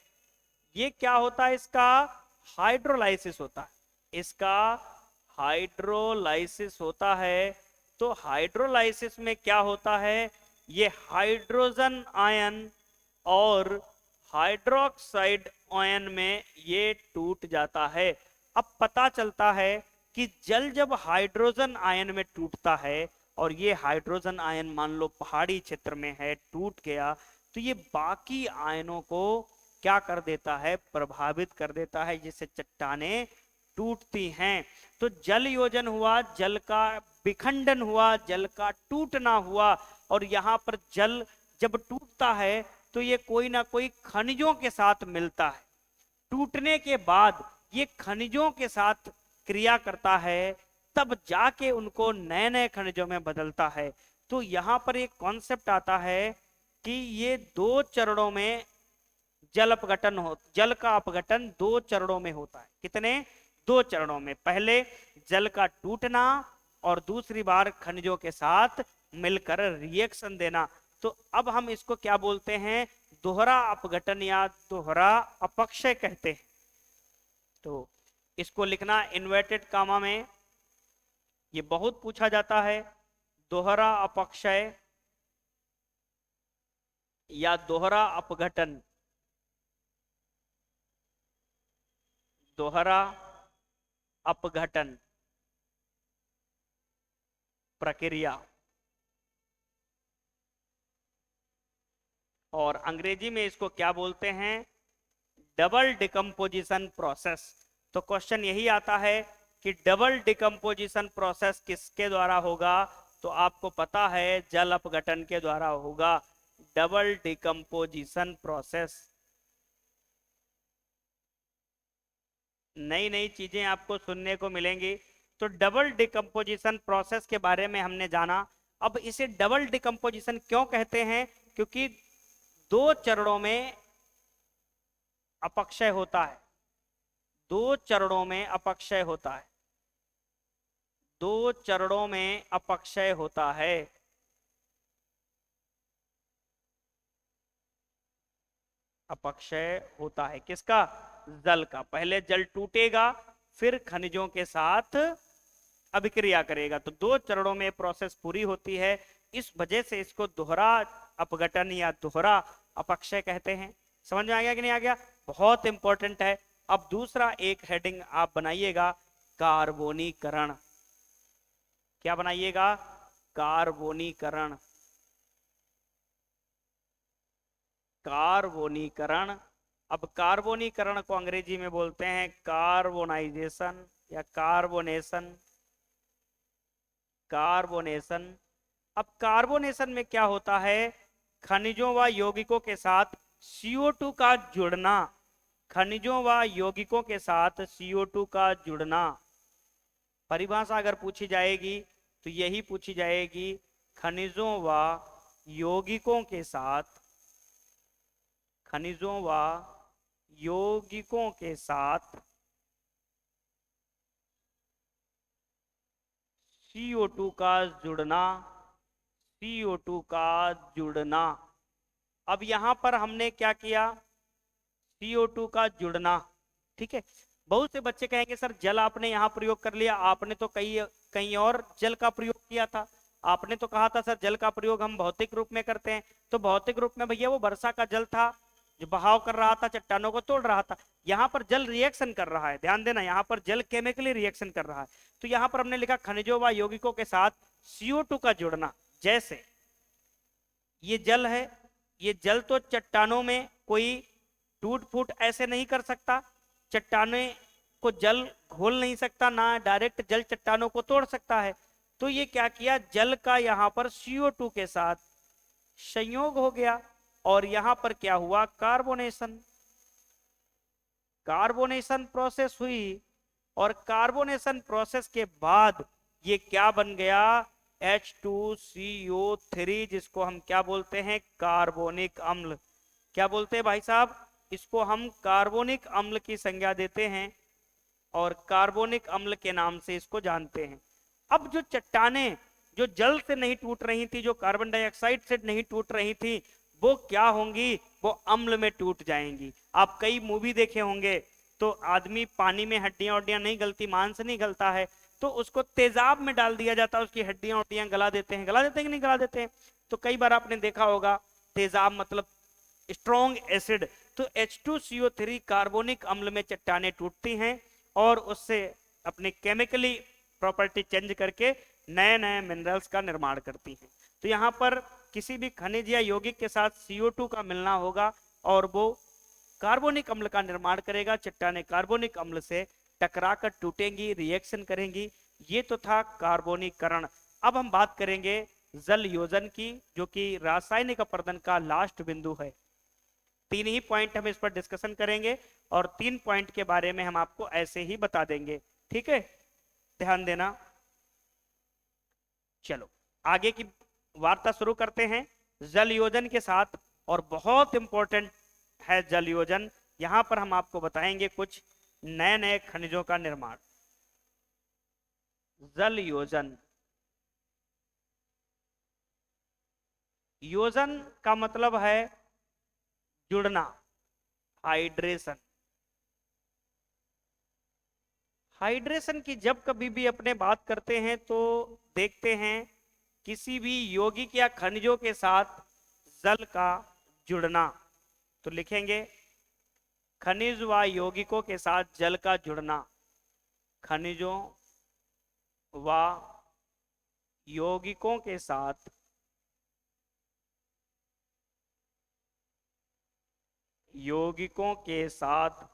ये क्या होता है? इसका हाइड्रोलाइसिस होता है। इसका हाइड्रोलाइसिस होता है। तो हाइड्रोलाइसिस में क्या होता है? ये हाइड्रोजन आयन और हाइड्रोक्साइड आयन में ये टूट जाता है। अब पता चलता है कि जल जब हाइड्रोजन आयन में टूटता है, और ये हाइड्रोजन आयन मान लो पहाड़ी क्षेत्र में है, टूट गया, तो ये बाकी आयनों को क्या कर देता है, प्रभावित कर देता है, जिससे चट्टानें टूटती हैं। तो जल योजन हुआ, जल का विखंडन हुआ, जल का टूटना हुआ। और यहाँ पर जल जब टूटता है तो ये कोई ना कोई खनिजों के साथ मिलता है, टूटने के बाद ये खनिजों के साथ क्रिया करता है, तब जाके उनको नए नए खनिजों में बदलता है। तो यहाँ पर एक कॉन्सेप्ट आता है कि ये 2 चरणों में जल का अपघटन 2 चरणों में होता है। कितने? 2 चरणों में। पहले जल का टूटना और दूसरी बार खनिजों के साथ मिलकर रिएक्शन देना। तो अब हम इसको क्या बोलते हैं, दोहरा अपघटन या दोहरा अपक्षय कहते हैं। तो इसको लिखना इन्वर्टेड कामा में, ये बहुत पूछा जाता है, दोहरा अपक्षय या दोहरा अपघटन, दोहरा अपघटन प्रक्रिया। और अंग्रेजी में इसको क्या बोलते हैं, डबल डिकम्पोजिशन प्रोसेस। तो क्वेश्चन यही आता है कि डबल डिकम्पोजिशन प्रोसेस किसके द्वारा होगा, तो आपको पता है जल अपघटन के द्वारा होगा, डबल डिकम्पोजिशन प्रोसेस। नई नई चीजें आपको सुनने को मिलेंगी। तो डबल डिकम्पोजिशन प्रोसेस के बारे में हमने जाना। अब इसे डबल डिकम्पोजिशन क्यों कहते हैं, क्योंकि 2 चरणों में अपक्षय होता है, 2 चरणों में अपक्षय होता है, 2 चरणों में अपक्षय होता है। अपक्षय होता है किसका, जल का। पहले जल टूटेगा, फिर खनिजों के साथ अभिक्रिया करेगा। तो 2 चरणों में प्रोसेस पूरी होती है। इस वजह से इसको दोहरा अपघटन या दोहरा अपक्षय कहते हैं। समझ में आ गया कि नहीं आ गया? बहुत इंपॉर्टेंट है। अब दूसरा एक हेडिंग आप बनाइएगा, कार्बोनीकरण। क्या बनाइएगा? कार्बोनीकरण। कार्बोनीकरण। अब कार्बोनीकरण को अंग्रेजी में बोलते हैं कार्बोनाइजेशन या कार्बोनेशन। कार्बोनेशन। अब कार्बोनेशन में क्या होता है, खनिजों व यौगिकों के साथ CO2 का जुड़ना। खनिजों व यौगिकों के साथ CO2 का जुड़ना। परिभाषा अगर पूछी जाएगी तो यही पूछी जाएगी, खनिजों व यौगिकों के साथ, खनिजों व यौगिकों के साथ CO2 का जुड़ना, CO2 का जुड़ना। अब यहां पर हमने क्या किया, CO2 का जुड़ना। ठीक है, बहुत से बच्चे कहेंगे सर जल आपने यहां प्रयोग कर लिया, आपने तो कहीं और जल का प्रयोग किया था। आपने तो कहा था सर जल का प्रयोग हम भौतिक रूप में करते हैं। तो भौतिक रूप में भैया वो वर्षा का जल था जो बहाव कर रहा था, चट्टानों को तोड़ रहा था। यहाँ पर जल रिएक्शन कर रहा है, ध्यान देना, यहाँ पर जल केमिकली रिएक्शन कर रहा है। तो यहाँ पर हमने लिखा खनिजों व यौगिकों के साथ CO2 का जुड़ना। जैसे ये जल है, ये जल तो चट्टानों में कोई टूट फूट ऐसे नहीं कर सकता, चट्टाने को जल घोल नहीं सकता, ना डायरेक्ट जल चट्टानों को तोड़ सकता है। तो ये क्या किया, जल का यहाँ पर CO2 के साथ संयोग हो गया और यहां पर क्या हुआ, कार्बोनेशन। कार्बोनेशन प्रोसेस हुई और कार्बोनेशन प्रोसेस के बाद ये क्या बन गया, H2CO3, जिसको हम क्या बोलते हैं, कार्बोनिक अम्ल। क्या बोलते हैं भाई साहब, इसको हम कार्बोनिक अम्ल की संज्ञा देते हैं और कार्बोनिक अम्ल के नाम से इसको जानते हैं। अब जो चट्टानें जो जल से नहीं टूट रही थी, जो कार्बन डाइऑक्साइड से नहीं टूट रही थी, वो क्या होंगी, वो अम्ल में टूट जाएंगी। आप कई मूवी देखे होंगे तो आदमी पानी में हड्डियां वड्डियां नहीं गलती, मांस नहीं गलता है, तो उसको तेजाब में डाल दिया जाता है, उसकी हड्डियां वड्डियां गला देते हैं। गला देते हैं कि नहीं गला देते हैं? तो कई बार आपने देखा होगा, तेजाब मतलब स्ट्रॉन्ग एसिड। तो H2CO3 कार्बोनिक अम्ल में चट्टानें टूटती हैं और उससे अपने केमिकली प्रॉपर्टी चेंज करके नए नए मिनरल्स का निर्माण करती हैं। तो यहाँ पर किसी भी खनिज या यौगिक के साथ CO2 का मिलना होगा और वो कार्बोनिक अम्ल का निर्माण करेगा। चट्टानें कार्बोनिक अम्ल से टकराकर टूटेंगी, रिएक्शन करेंगी। ये तो था कार्बोनीकरण। अब हम बात करेंगे जल योजन की, जो कि रासायनिक अपरदन का लास्ट बिंदु है। 3 ही पॉइंट हम इस पर डिस्कशन करेंगे और 3 पॉइंट के बारे में हम आपको ऐसे ही बता देंगे, ठीक है, ध्यान देना। चलो आगे की वार्ता शुरू करते हैं जल योजन के साथ। और बहुत इंपॉर्टेंट है जल योजन। यहां पर हम आपको बताएंगे कुछ नए नए खनिजों का निर्माण। जल योजन, योजन का मतलब है जुड़ना, हाइड्रेशन। हाइड्रेशन की जब कभी भी अपने बात करते हैं तो देखते हैं किसी भी यौगिक या खनिजों के साथ जल का जुड़ना। तो लिखेंगे खनिज व यौगिकों के साथ जल का जुड़ना, खनिजों व यौगिकों के साथ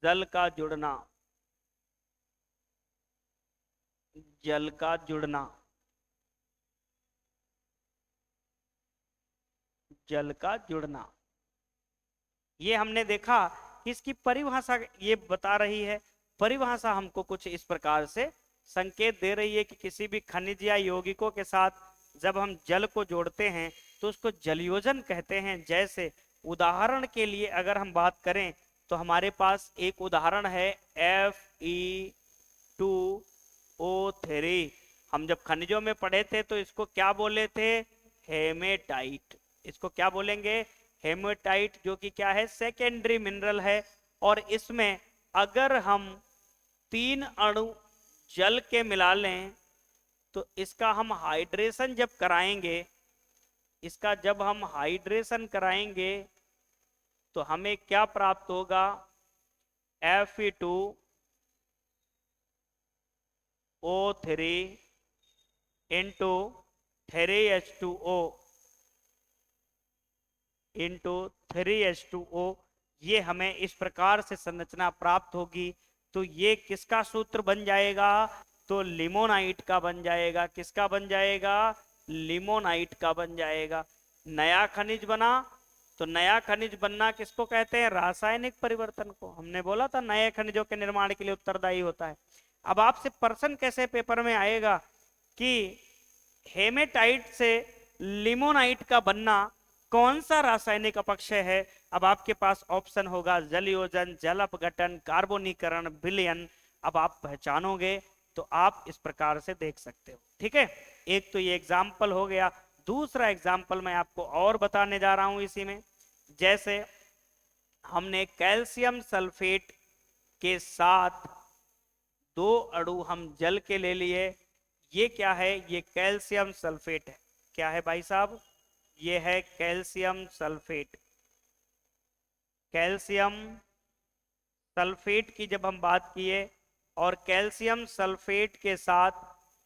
जल का जुड़ना, जल का जुड़ना, जल का जुड़ना। ये हमने देखा कि इसकी परिभाषा ये बता रही है। परिभाषा हमको कुछ इस प्रकार से संकेत दे रही है कि किसी भी खनिज या यौगिकों के साथ जब हम जल को जोड़ते हैं तो उसको जलयोजन कहते हैं। जैसे उदाहरण के लिए अगर हम बात करें तो हमारे पास एक उदाहरण है Fe2O3। हम जब खनिजों में पढ़े थे तो इसको क्या बोले थे? हेमेटाइट। इसको क्या बोलेंगे? हेमेटाइट, जो कि क्या है? सेकेंडरी मिनरल है। और इसमें अगर हम 3 अणु जल के मिला लें तो इसका हम हाइड्रेशन जब कराएंगे, इसका जब हम हाइड्रेशन कराएंगे तो हमें क्या प्राप्त होगा? Fe2O3 into 3H2O into 3H2O। ये हमें इस प्रकार से संरचना प्राप्त होगी। तो ये किसका सूत्र बन जाएगा? तो लिमोनाइट का बन जाएगा। किसका बन जाएगा? लिमोनाइट का बन जाएगा। नया खनिज बना। तो नया खनिज बनना किसको कहते हैं? रासायनिक परिवर्तन को। हमने बोला था नए खनिजों के निर्माण के लिए उत्तरदायी होता है। अब आपसे प्रश्न कैसे पेपर में आएगा कि हेमेटाइट से लिमोनाइट का बनना कौन सा रासायनिक अपक्षय है? अब आपके पास ऑप्शन होगा जलयोजन, जल अपघटन, कार्बोनीकरण, विलयन। अब आप पहचानोगे तो आप इस प्रकार से देख सकते हो, ठीक है। एक तो ये एग्जाम्पल हो गया। दूसरा एग्जाम्पल मैं आपको और बताने जा रहा हूं इसी में। जैसे हमने कैल्शियम सल्फेट के साथ 2 अणु हम जल के ले लिए। ये क्या है? ये कैल्शियम सल्फेट है। क्या है भाई साहब? ये है कैल्शियम सल्फेट। कैल्शियम सल्फेट की जब हम बात किए और कैल्शियम सल्फेट के साथ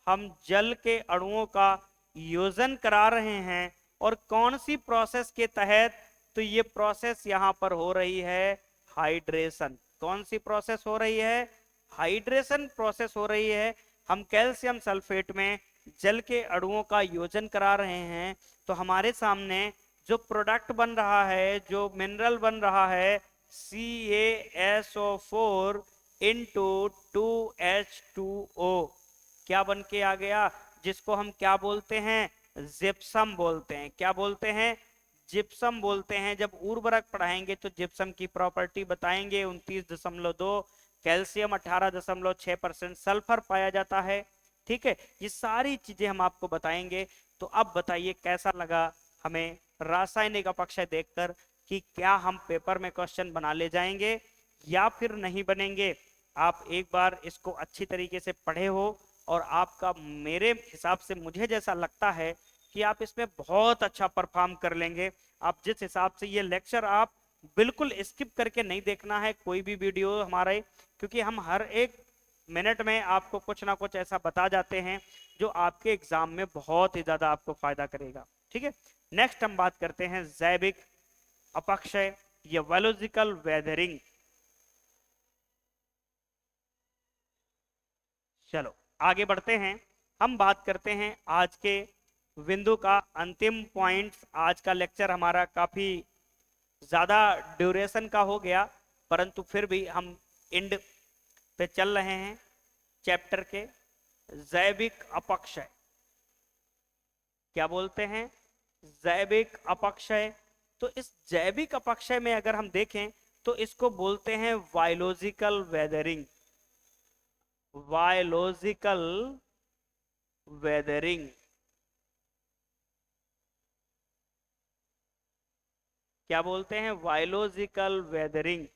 हम जल के अणुओं का योजन करा रहे हैं, और कौन सी प्रोसेस के तहत? तो ये प्रोसेस यहां पर हो रही है हाइड्रेशन। कौन सी प्रोसेस हो रही है? हाइड्रेशन प्रोसेस हो रही है। हम कैल्शियम सल्फेट में जल के अणुओं का योजन करा रहे हैं। तो हमारे सामने जो प्रोडक्ट बन रहा है, जो मिनरल बन रहा है, CaSO4 इंटू 2H2O, क्या बन के आ गया? जिसको हम क्या बोलते हैं? जिप्सम बोलते हैं। क्या बोलते हैं? जिप्सम बोलते हैं। जब उर्वरक पढ़ाएंगे तो जिप्सम की प्रॉपर्टी बताएंगे। 29.2, कैल्शियम 18.6%, सल्फर पाया जाता है, ठीक है। ये सारी चीजें हम आपको बताएंगे। तो अब बताइए कैसा लगा हमें रासायनिक अपक्षय देखकर, कि क्या हम पेपर में क्वेश्चन बना ले जाएंगे या फिर नहीं बनेंगे? आप एक बार इसको अच्छी तरीके से पढ़े हो और आपका, मेरे हिसाब से, मुझे जैसा लगता है कि आप इसमें बहुत अच्छा परफॉर्म कर लेंगे। आप जिस हिसाब से ये लेक्चर, आप बिल्कुल स्किप करके नहीं देखना है कोई भी वीडियो हमारे, क्योंकि हम हर एक मिनट में आपको कुछ ना कुछ ऐसा बता जाते हैं जो आपके एग्जाम में बहुत ही ज्यादा आपको फायदा करेगा। ठीक है, नेक्स्ट हम बात करते हैं जैविक अपक्षय या बायोलॉजिकल वेदरिंग। चलो आगे बढ़ते हैं, हम बात करते हैं आज के बिंदु का अंतिम पॉइंट। आज का लेक्चर हमारा काफी ज्यादा ड्यूरेशन का हो गया, परंतु फिर भी हम एंड पे चल रहे हैं चैप्टर के। जैविक अपक्षय, क्या बोलते हैं, जैविक अपक्षय। तो इस जैविक अपक्षय में अगर हम देखें तो इसको बोलते हैं बायोलॉजिकल वेदरिंग। बायोलॉजिकल वेदरिंग, क्या बोलते हैं, बायोलॉजिकल वेदरिंग।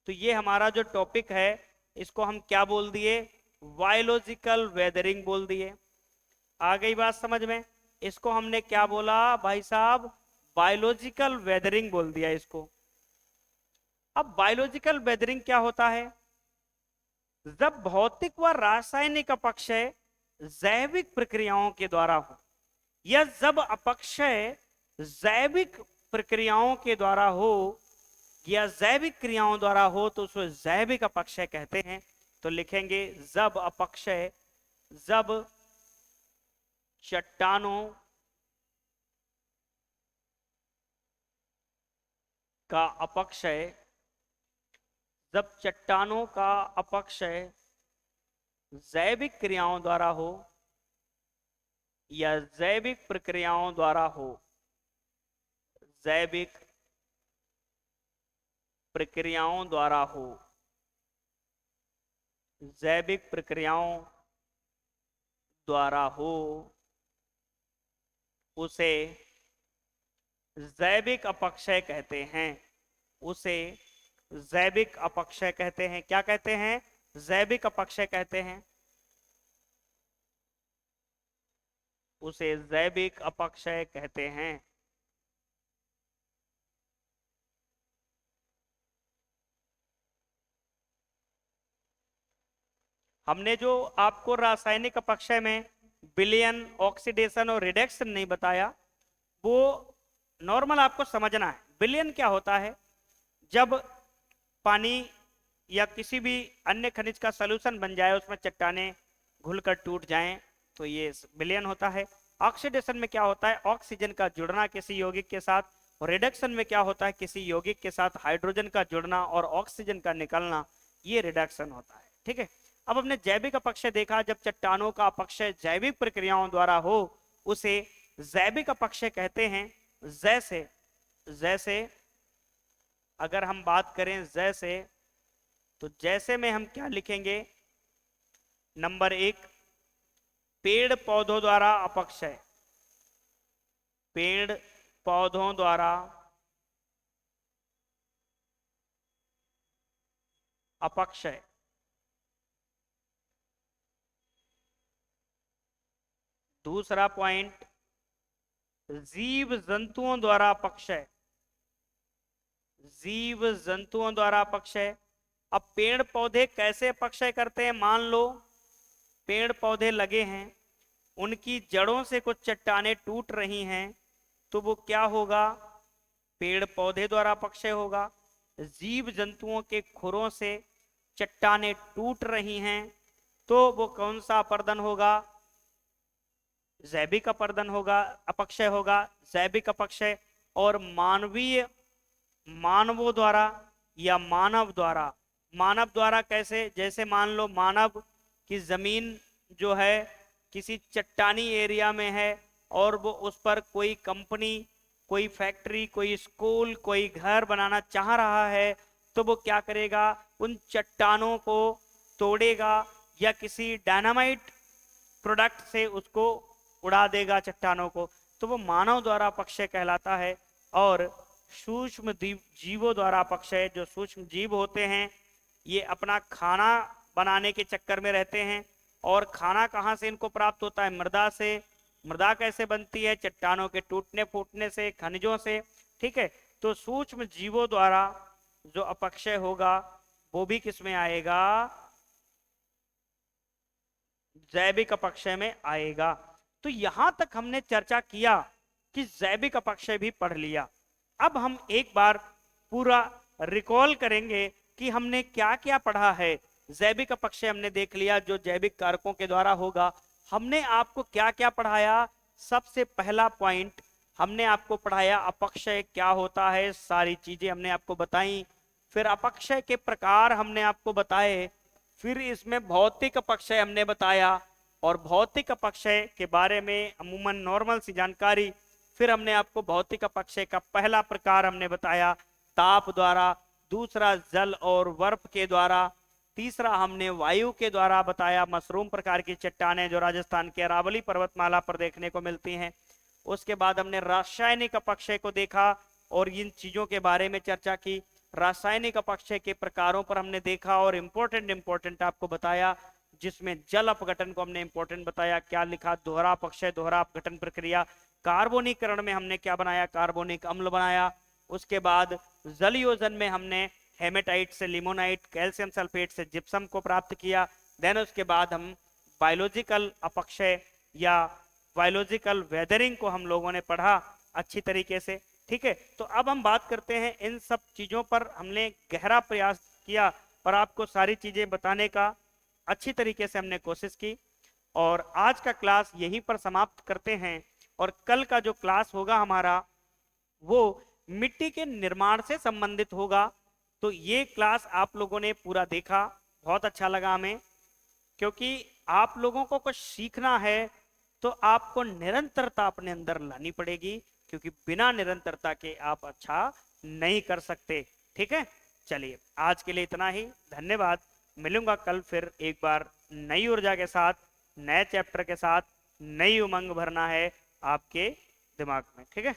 तो ये हमारा जो टॉपिक है इसको हम क्या बोल दिए, बायोलॉजिकल वेदरिंग बोल दिए। आ गई बात समझ में? इसको हमने क्या बोला भाई साहब, बायोलॉजिकल वेदरिंग बोल दिया इसको। अब बायोलॉजिकल वेदरिंग क्या होता है, जब भौतिक व रासायनिक अपक्षय जैविक प्रक्रियाओं के द्वारा हो, या जब अपक्षय जैविक प्रक्रियाओं के द्वारा हो या जैविक क्रियाओं द्वारा हो तो उसको जैविक अपक्षय कहते हैं। तो लिखेंगे जब अपक्षय, जब चट्टानों का अपक्षय, जब चट्टानों का अपक्षय जैविक क्रियाओं द्वारा हो या जैविक प्रक्रियाओं द्वारा हो, जैविक प्रक्रियाओं द्वारा हो, जैविक प्रक्रियाओं द्वारा हो, उसे जैविक अपक्षय कहते हैं। उसे जैविक अपक्षय कहते हैं। क्या कहते हैं, जैविक अपक्षय कहते हैं। उसे जैविक अपक्षय कहते हैं। हमने जो आपको रासायनिक अपक्षय में विलयन, ऑक्सीडेशन और रिडक्शन नहीं बताया, वो नॉर्मल आपको समझना है। विलयन क्या होता है, जब पानी या किसी भी अन्य खनिज का सॉल्यूशन बन जाए, उसमें चट्टाने घुलकर टूट जाएं, तो ये विलयन होता है। ऑक्सीडेशन में क्या होता है, ऑक्सीजन का जुड़ना किसी यौगिक के साथ। और रिडक्शन में क्या होता है, किसी यौगिक के साथ हाइड्रोजन का जुड़ना और ऑक्सीजन का निकलना, ये रिडक्शन होता है। ठीक है, अब हमने जैविक अपक्षय देखा, जब चट्टानों का अपक्षय जैविक प्रक्रियाओं द्वारा हो उसे जैविक अपक्षय कहते हैं। जैसे जैसे अगर हम बात करें जैसे, तो जैसे में हम क्या लिखेंगे, नंबर 1 पेड़ पौधों द्वारा अपक्षय, पेड़ पौधों द्वारा अपक्षय। दूसरा पॉइंट जीव जंतुओं द्वारा अपक्षय, जीव जंतुओं द्वारा अपक्षय। अब पेड़ पौधे कैसे अपक्षय करते हैं, मान लो पेड़ पौधे लगे हैं, उनकी जड़ों से कुछ चट्टानें टूट रही हैं, तो वो क्या होगा, पेड़ पौधे द्वारा अपक्षय होगा। जीव जंतुओं के खुरों से चट्टानें टूट रही हैं, तो वो कौन सा अपर्दन होगा, जैविक अपर्दन होगा, अपक्षय होगा, जैविक अपक्षय। और मानवीय, मानवों द्वारा या मानव द्वारा, मानव द्वारा कैसे, जैसे मान लो मानव की जमीन जो है किसी चट्टानी एरिया में है और वो उस पर कोई कंपनी, कोई फैक्ट्री, कोई स्कूल, कोई घर बनाना चाह रहा है, तो वो क्या करेगा, उन चट्टानों को तोड़ेगा या किसी डायनामाइट प्रोडक्ट से उसको उड़ा देगा चट्टानों को, तो वो मानव द्वारा अपक्षय कहलाता है। और सूक्ष्म जीवों द्वारा अपक्षय, जो सूक्ष्म जीव होते हैं ये अपना खाना बनाने के चक्कर में रहते हैं, और खाना कहाँ से इनको प्राप्त होता है, मृदा से। मृदा कैसे बनती है, चट्टानों के टूटने फूटने से, खनिजों से। ठीक है, तो सूक्ष्म जीवों द्वारा जो अपक्षय होगा वो भी किस में आएगा, जैविक अपक्षय में आएगा। तो यहां तक हमने चर्चा किया कि जैविक अपक्षय भी पढ़ लिया। अब हम एक बार पूरा रिकॉल करेंगे कि हमने क्या क्या पढ़ा है। जैविक अपक्षय हमने देख लिया, जो जैविक कारकों के द्वारा होगा। हमने आपको क्या क्या पढ़ाया? सबसे पहला पॉइंट हमने आपको पढ़ाया अपक्षय क्या होता है, सारी चीजें हमने आपको बताई। फिर अपक्षय के प्रकार हमने आपको बताए। फिर इसमें भौतिक अपक्षय हमने बताया, और भौतिक अपक्षय के बारे में अमूमन नॉर्मल सी जानकारी। फिर हमने आपको भौतिक अपक्षय का पहला प्रकार हमने बताया ताप द्वारा, दूसरा जल और बर्फ के द्वारा, तीसरा हमने वायु के द्वारा बताया, मशरूम प्रकार की चट्टानें जो राजस्थान के अरावली पर्वतमाला पर देखने को मिलती हैं। उसके बाद हमने रासायनिक अपक्षय को देखा और इन चीजों के बारे में चर्चा की। रासायनिक अपक्षय के प्रकारों पर हमने देखा और इंपॉर्टेंट आपको बताया, जिसमें जल अपघटन को हमने इंपॉर्टेंट बताया। क्या लिखा? दोहरा अपक्षय, दोहरा अपघटन प्रक्रिया। कार्बोनीकरण में हमने क्या बनाया? कार्बोनिक अम्ल बनाया। उसके बाद जल योजन में हमने हेमेटाइट से लिमोनाइट, कैल्शियम सल्फेट से जिप्सम को प्राप्त किया। देन उसके बाद हम बायोलॉजिकल अपक्षय या बायोलॉजिकल वेदरिंग को हम लोगों ने पढ़ा अच्छी तरीके से। ठीक है, तो अब हम बात करते हैं इन सब चीजों पर। हमने गहरा प्रयास किया और आपको सारी चीजें बताने का अच्छी तरीके से हमने कोशिश की, और आज का क्लास यहीं पर समाप्त करते हैं। और कल का जो क्लास होगा हमारा, वो मिट्टी के निर्माण से संबंधित होगा। तो ये क्लास आप लोगों ने पूरा देखा, बहुत अच्छा लगा हमें, क्योंकि आप लोगों को कुछ सीखना है तो आपको निरंतरता अपने अंदर लानी पड़ेगी, क्योंकि बिना निरंतरता के आप अच्छा नहीं कर सकते। ठीक है, चलिए आज के लिए इतना ही, धन्यवाद। मिलूंगा कल फिर एक बार नई ऊर्जा के साथ, नए चैप्टर के साथ। नई उमंग भरना है आपके दिमाग में। ठीक है।